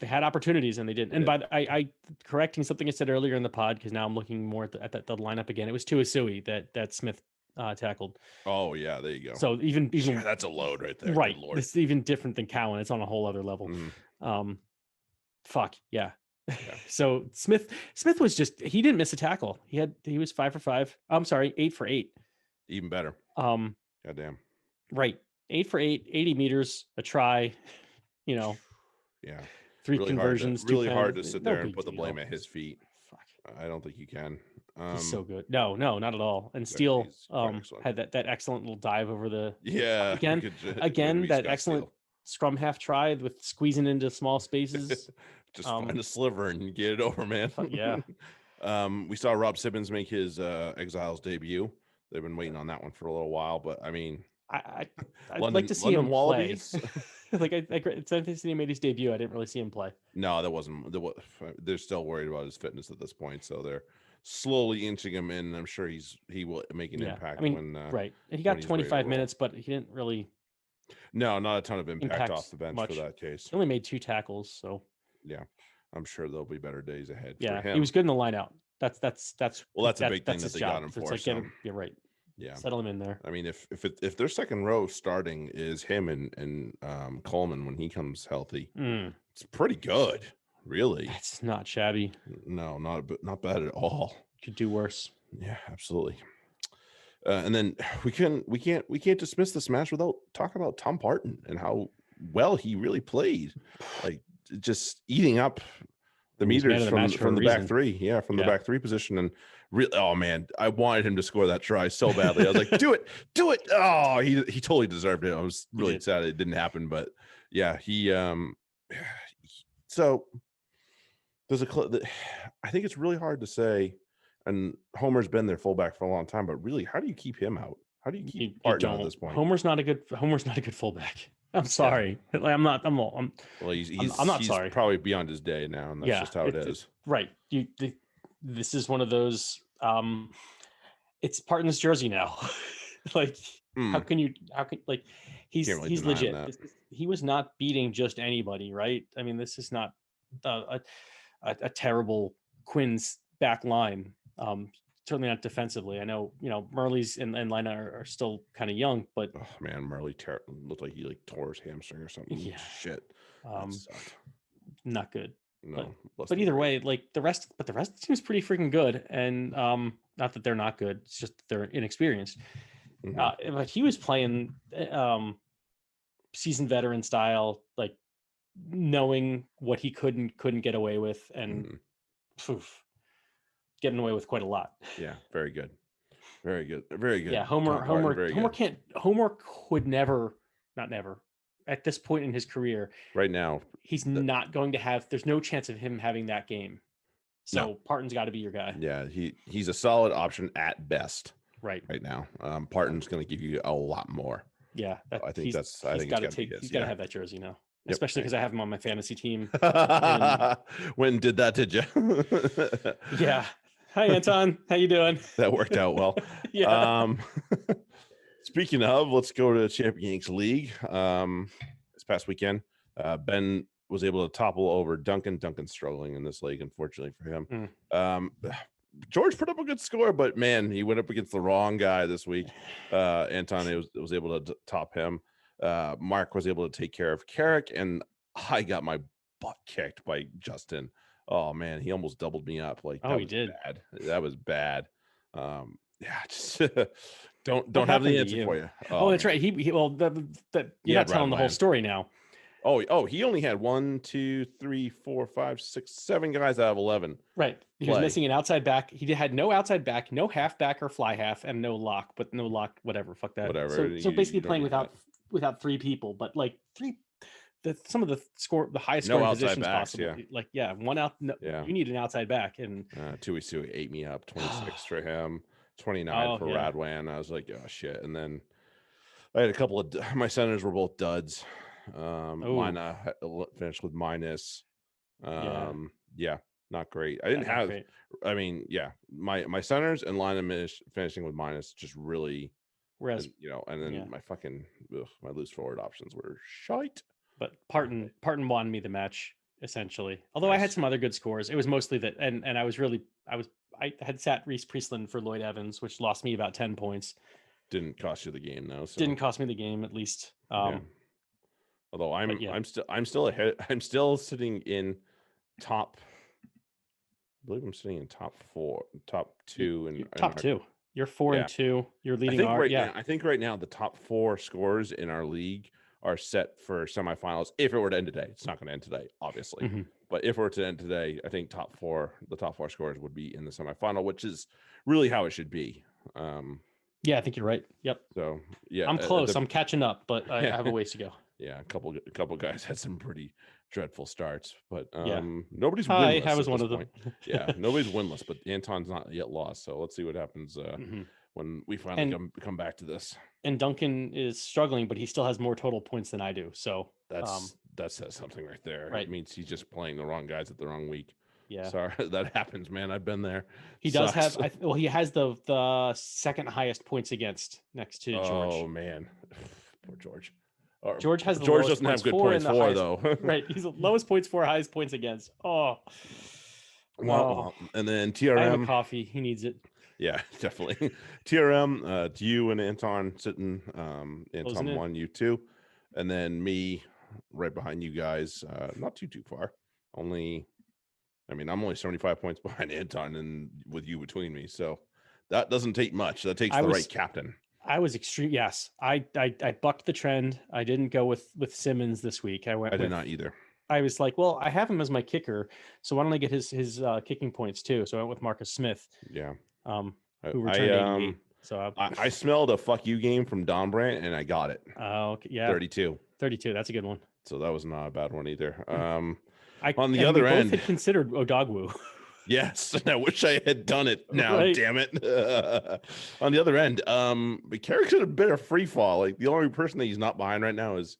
[SPEAKER 2] they had opportunities and they didn't. And by I correcting something I said earlier in the pod, because now I'm looking more at the lineup again. It was Tuasui that Smith tackled.
[SPEAKER 1] Oh yeah, there you go.
[SPEAKER 2] So even
[SPEAKER 1] that's a load right there.
[SPEAKER 2] Right, it's even different than Cowan. It's on a whole other level. So Smith was he didn't miss a tackle. He was 5 for 5. I'm sorry, 8 for 8.
[SPEAKER 1] Even better. Goddamn.
[SPEAKER 2] Right, 8 for 8, 80 meters, a try. You know.
[SPEAKER 1] Yeah.
[SPEAKER 2] 3 conversions.
[SPEAKER 1] Really hard to sit there and put the blame at his feet.
[SPEAKER 2] Fuck.
[SPEAKER 1] I don't think you can.
[SPEAKER 2] He's so good. No, not at all. And Steele had that excellent little dive over the
[SPEAKER 1] again
[SPEAKER 2] that excellent scrum half try with squeezing into small spaces.
[SPEAKER 1] Just find a sliver and get it over, man.
[SPEAKER 2] Yeah.
[SPEAKER 1] We saw Rob Simmons make his Exiles debut. They've been waiting on that one for a little while, but I mean,
[SPEAKER 2] I'd like to see him
[SPEAKER 1] Wallabies.
[SPEAKER 2] Play. Like it's he made his debut. I didn't really see him play.
[SPEAKER 1] No, that wasn't. They're still worried about his fitness at this point, so they're slowly inching him in. I'm sure he will make an impact.
[SPEAKER 2] I mean, right. And he got 25 minutes, but he didn't really.
[SPEAKER 1] No, not a ton of impact off the bench for that case.
[SPEAKER 2] He only made 2 tackles, so
[SPEAKER 1] yeah, I'm sure there'll be better days ahead.
[SPEAKER 2] Yeah,
[SPEAKER 1] for him.
[SPEAKER 2] He was good in the line out. That's
[SPEAKER 1] a big thing that they got him for.
[SPEAKER 2] It's like
[SPEAKER 1] so.
[SPEAKER 2] you're right.
[SPEAKER 1] Yeah,
[SPEAKER 2] settle him in there.
[SPEAKER 1] I mean, if their second row starting is him and Coleman when he comes healthy, it's pretty good, really.
[SPEAKER 2] It's not shabby.
[SPEAKER 1] No, not bad at all.
[SPEAKER 2] Could do worse.
[SPEAKER 1] Yeah, absolutely. And then we can't dismiss this match without talking about Tom Parton and how well he really played, like just eating up the meters from the back three. Yeah, from the back three position. And really, oh man, I wanted him to score that try so badly. I was like, do it. Oh, he totally deserved it. I was really sad it didn't happen, but yeah, he so there's I think it's really hard to say, and Homer's been their fullback for a long time, but really, how do you keep him out? How do you keep Parton out at this point?
[SPEAKER 2] Homer's not a good fullback. I'm sorry. Yeah. Like I'm not sorry.
[SPEAKER 1] Probably beyond his day now, and that's just how it is.
[SPEAKER 2] Right. This is one of those. It's Parton's jersey now. Like, how can he's legit. He was not beating just anybody, right? I mean, this is not a terrible Quinn's back line. Certainly not defensively. I know, Murley's and Lina are still kind of young, but
[SPEAKER 1] oh man, Murley looked like he tore his hamstring or something.
[SPEAKER 2] Yeah,
[SPEAKER 1] shit.
[SPEAKER 2] Not good.
[SPEAKER 1] No,
[SPEAKER 2] but either way, like the rest of the team is pretty freaking good. And not that they're not good, it's just they're inexperienced. But he was playing seasoned veteran style, like knowing what he couldn't get away with, and getting away with quite a lot.
[SPEAKER 1] Yeah, very good.
[SPEAKER 2] Yeah, Homer could never at this point in his career
[SPEAKER 1] right now,
[SPEAKER 2] he's not going to have, there's no chance of him having that game. So Parton's got to be your guy.
[SPEAKER 1] Yeah, he's a solid option at best.
[SPEAKER 2] Right
[SPEAKER 1] now. Parton's going to give you a lot more.
[SPEAKER 2] Yeah,
[SPEAKER 1] I think he's got
[SPEAKER 2] to have that jersey now. Yep. Especially because I have him on my fantasy team.
[SPEAKER 1] When did you?
[SPEAKER 2] Yeah. Hi, Anton. How you doing?
[SPEAKER 1] That worked out well.
[SPEAKER 2] Yeah.
[SPEAKER 1] Speaking of, let's go to the Champi-Yanks League. This past weekend, Ben was able to topple over Duncan. Duncan's struggling in this league, unfortunately for him. George put up a good score, but man, he went up against the wrong guy this week. Anton was able to top him. Mark was able to take care of Carrick, and I got my butt kicked by Justin. Oh man, he almost doubled me up. Like,
[SPEAKER 2] he did.
[SPEAKER 1] Bad. That was bad. Just don't have the answer for you.
[SPEAKER 2] Oh, that's right. You're not telling the whole story now.
[SPEAKER 1] Oh, he only had 1, 2, 3, 4, 5, 6, 7 guys out of 11.
[SPEAKER 2] Right. He was missing an outside back. He had no outside back, no half back or fly half, and no lock, whatever. Fuck that.
[SPEAKER 1] Whatever.
[SPEAKER 2] So basically playing without 3 people, but like some of the highest scoring positions possible.
[SPEAKER 1] Yeah.
[SPEAKER 2] One out. No, you need an outside back, and
[SPEAKER 1] 2 ate me up. 26 for him, 29 for Radwan. I was like, oh shit. And then I had a couple of my centers were both duds. Mine finished with minus. Not great. I didn't have. I mean, my centers and line finishing with minus just really.
[SPEAKER 2] Whereas
[SPEAKER 1] and then my loose forward options were shite.
[SPEAKER 2] But Parton won me the match essentially. Although I had some other good scores, it was mostly that, and I had sat Reese Priestland for Lloyd Evans, which lost me about 10 points.
[SPEAKER 1] Didn't cost you the game though. So.
[SPEAKER 2] Didn't cost me the game at least.
[SPEAKER 1] Although I'm still ahead. I'm still sitting in top. I believe I'm sitting in top 2 and
[SPEAKER 2] top 2. You're 4 and 2. You're leading
[SPEAKER 1] I think right now the top 4 scores in our league are set for semifinals. If it were to end today, it's not going to end today, obviously. Mm-hmm. But if it were to end today, I think the top 4 scores would be in the semifinal, which is really how it should be.
[SPEAKER 2] Yeah, I think you're right. Yep.
[SPEAKER 1] So yeah,
[SPEAKER 2] I'm close. I'm catching up, but I have a ways to go.
[SPEAKER 1] Yeah, a couple guys had some pretty dreadful starts, but
[SPEAKER 2] Yeah.
[SPEAKER 1] nobody's
[SPEAKER 2] I
[SPEAKER 1] winless
[SPEAKER 2] was
[SPEAKER 1] at
[SPEAKER 2] one
[SPEAKER 1] this
[SPEAKER 2] of them.
[SPEAKER 1] point. Yeah, nobody's winless, but Anton's not yet lost. So let's see what happens when we finally come back to this.
[SPEAKER 2] And Duncan is struggling, but he still has more total points than I do. So
[SPEAKER 1] that says something right there.
[SPEAKER 2] Right.
[SPEAKER 1] It means he's just playing the wrong guys at the wrong week.
[SPEAKER 2] Yeah.
[SPEAKER 1] Sorry, that happens, man. I've been there.
[SPEAKER 2] He does have. Well, he has the second highest points against next to George.
[SPEAKER 1] Oh man, poor George.
[SPEAKER 2] George has
[SPEAKER 1] George doesn't have good points for though.
[SPEAKER 2] Right, he's the lowest points for, highest points against. Oh,
[SPEAKER 1] and then TRM.
[SPEAKER 2] I have a coffee. He needs it.
[SPEAKER 1] Yeah, definitely. TRM. To you and Anton sitting. Anton 1, you 2, and then me right behind you guys. Not too far. I'm only 75 points behind Anton, and with you between me. So that doesn't take much. That takes the right captain.
[SPEAKER 2] I was extreme. Yes, I bucked the trend. I didn't go with Simmons this week. I did
[SPEAKER 1] not either.
[SPEAKER 2] I was like, well, I have him as my kicker, so why don't I get his kicking points too? So I went with Marcus Smith.
[SPEAKER 1] Yeah.
[SPEAKER 2] Who returned 88. So
[SPEAKER 1] I smelled a fuck you game from Don Brandt, and I got it.
[SPEAKER 2] Oh, okay. Yeah.
[SPEAKER 1] 32.
[SPEAKER 2] That's a good one.
[SPEAKER 1] So that was not a bad one either.
[SPEAKER 2] On the other end, both had considered Odogwu.
[SPEAKER 1] Yes, and I wish I had done it now. Right. Damn it! On the other end, but Carrick's had a bit of free fall. Like the only person that he's not behind right now is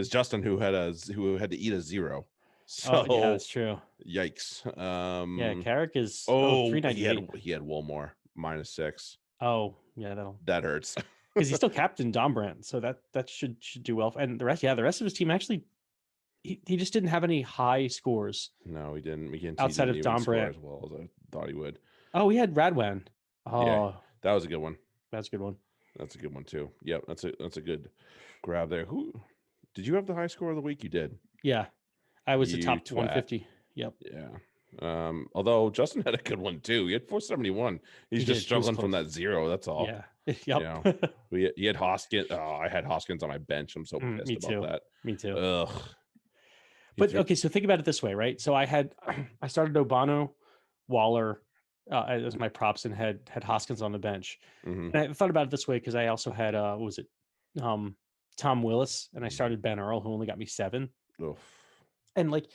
[SPEAKER 1] Justin, who had to eat a 0. So
[SPEAKER 2] yeah, that's true.
[SPEAKER 1] Yikes.
[SPEAKER 2] Yeah, Carrick is
[SPEAKER 1] 398. He had Wilmore -6.
[SPEAKER 2] Oh yeah,
[SPEAKER 1] that hurts.
[SPEAKER 2] Because he's still captain Dom Brandt, so that should do well. And the rest of his team actually. He just didn't have any high scores.
[SPEAKER 1] No, he didn't.
[SPEAKER 2] Outside of Dom Brandt
[SPEAKER 1] as well as I thought he would.
[SPEAKER 2] Oh, he had Radwan. Oh,
[SPEAKER 1] yeah, that was a good one.
[SPEAKER 2] That's a good one.
[SPEAKER 1] That's a good one too. Yep, that's a good grab there. Who did you have the high score of the week? You did.
[SPEAKER 2] Yeah, I was the top 150. Yep.
[SPEAKER 1] Yeah. Although Justin had a good one too. He had 471. He's just struggling from that 0. That's all.
[SPEAKER 2] Yeah. Yep.
[SPEAKER 1] He had Hoskins. Oh, I had Hoskins on my bench. I'm so pissed about that.
[SPEAKER 2] Me too.
[SPEAKER 1] Ugh.
[SPEAKER 2] But okay, so think about it this way, right? So I started Obano, Waller as my props, and had Hoskins on the bench.
[SPEAKER 1] Mm-hmm.
[SPEAKER 2] And I thought about it this way because I also had what was it, Tom Willis, and I started Ben Earl, who only got me 7.
[SPEAKER 1] Oof.
[SPEAKER 2] And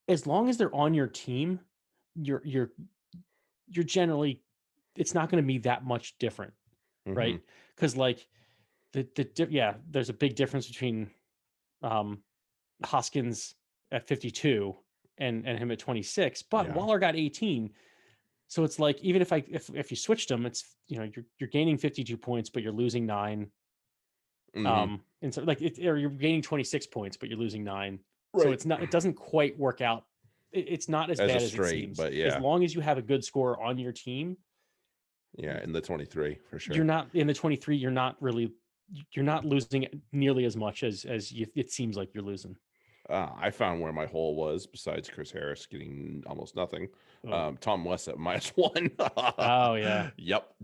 [SPEAKER 2] as long as they're on your team, you're generally, it's not going to be that much different, right? Because there's a big difference between Hoskins at 52 and him at 26, but Waller got 18. So it's like, even if you switched them, it's, you're gaining 52 points, but you're losing 9. And so or you're gaining 26 points, but you're losing 9. Right. So it doesn't quite work out. It's not as bad as it seems.
[SPEAKER 1] But yeah,
[SPEAKER 2] as long as you have a good score on your team.
[SPEAKER 1] Yeah, in the 23 for sure.
[SPEAKER 2] You're not in the 23. You're not losing nearly as much as it seems like you're losing.
[SPEAKER 1] I found where my hole was, besides Chris Harris getting almost nothing. Tom West at -1.
[SPEAKER 2] Oh yeah.
[SPEAKER 1] Yep.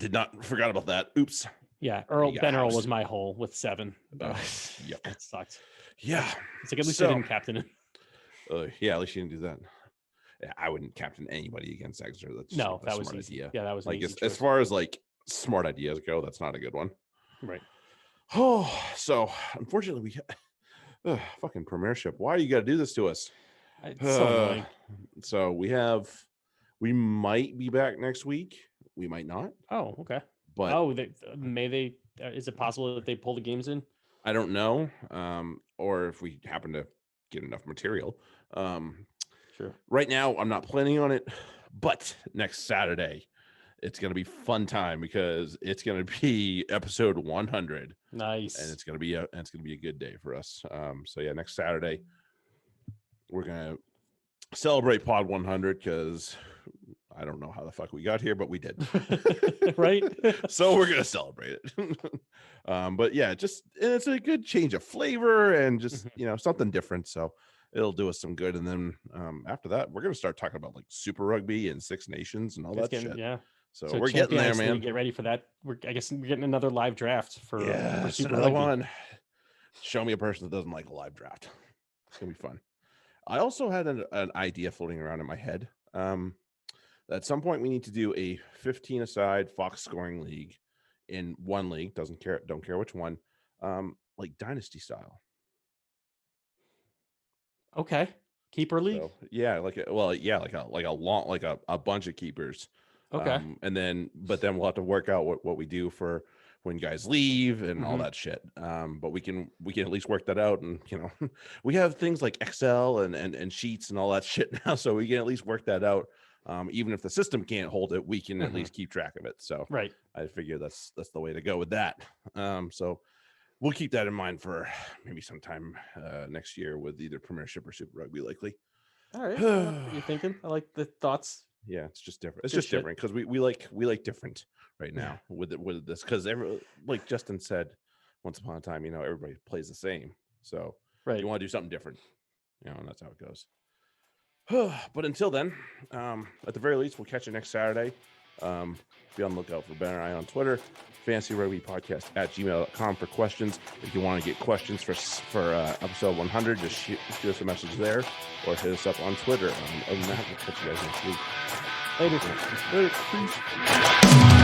[SPEAKER 1] Forgot about that. Oops.
[SPEAKER 2] Yeah. Ben Earl was my hole with 7.
[SPEAKER 1] Yep.
[SPEAKER 2] That sucked.
[SPEAKER 1] Yeah.
[SPEAKER 2] It's like, at least I didn't captain it.
[SPEAKER 1] Yeah, at least you didn't do that. Yeah, I wouldn't captain anybody against Exeter.
[SPEAKER 2] That was easy. Idea. Yeah, that was
[SPEAKER 1] like as far as smart ideas go, that's not a good one.
[SPEAKER 2] Right.
[SPEAKER 1] Oh, so unfortunately fucking Premiership. Why you got to do this to us?
[SPEAKER 2] It's so annoying.
[SPEAKER 1] So we might be back next week. We might not.
[SPEAKER 2] Oh, okay.
[SPEAKER 1] But
[SPEAKER 2] is it possible that they pull the games in?
[SPEAKER 1] I don't know. Or if we happen to get enough material.
[SPEAKER 2] Sure.
[SPEAKER 1] Right now, I'm not planning on it, but next Saturday, it's going to be fun time because it's going to be episode 100.
[SPEAKER 2] Nice.
[SPEAKER 1] And it's going to be a good day for us. So yeah, next Saturday, we're going to celebrate pod 100 because I don't know how the fuck we got here, but we did.
[SPEAKER 2] Right.
[SPEAKER 1] So we're going to celebrate it. But yeah, it's a good change of flavor and just, something different. So it'll do us some good. And then after that, we're going to start talking about Super Rugby and Six Nations and all that shit.
[SPEAKER 2] Yeah.
[SPEAKER 1] So we're getting there, man.
[SPEAKER 2] Get ready for that. I guess we're getting another live draft for Super
[SPEAKER 1] another
[SPEAKER 2] Rugby.
[SPEAKER 1] One. Show me a person that doesn't like a live draft. It's going to be fun. I also had an idea floating around in my head. At some point we need to do a 15-a-side Fox scoring league in one league. Don't care which one. Like dynasty style.
[SPEAKER 2] Okay. Keeper league.
[SPEAKER 1] So, yeah, like a bunch of keepers.
[SPEAKER 2] Okay.
[SPEAKER 1] And then we'll have to work out what we do for when guys leave and all
[SPEAKER 2] Mhm.
[SPEAKER 1] that shit. But we can at least work that out. And we have things like Excel and sheets and all that shit now, so we can at least work that out. Even if the system can't hold it, we can at least keep track of it. So
[SPEAKER 2] Right.
[SPEAKER 1] I figure that's the way to go with that. So we'll keep that in mind for maybe sometime next year with either Premiership or Super Rugby, likely.
[SPEAKER 2] All right. I like what you're thinking. I like the thoughts.
[SPEAKER 1] Yeah, it's just different. It's
[SPEAKER 2] Good
[SPEAKER 1] just
[SPEAKER 2] shit.
[SPEAKER 1] different because we like different right now with this, because like Justin said once upon a time, everybody plays the same. So you want to do something different, and that's how it goes. But until then, at the very least, we'll catch you next Saturday. Be on the lookout for Ben and I on Twitter, fantasyrugbypodcast@gmail.com for questions. If you want to get questions for episode 100, just shoot us a message there or hit us up on Twitter. Other than that, we'll catch you guys next week.
[SPEAKER 2] Later.
[SPEAKER 1] Peace.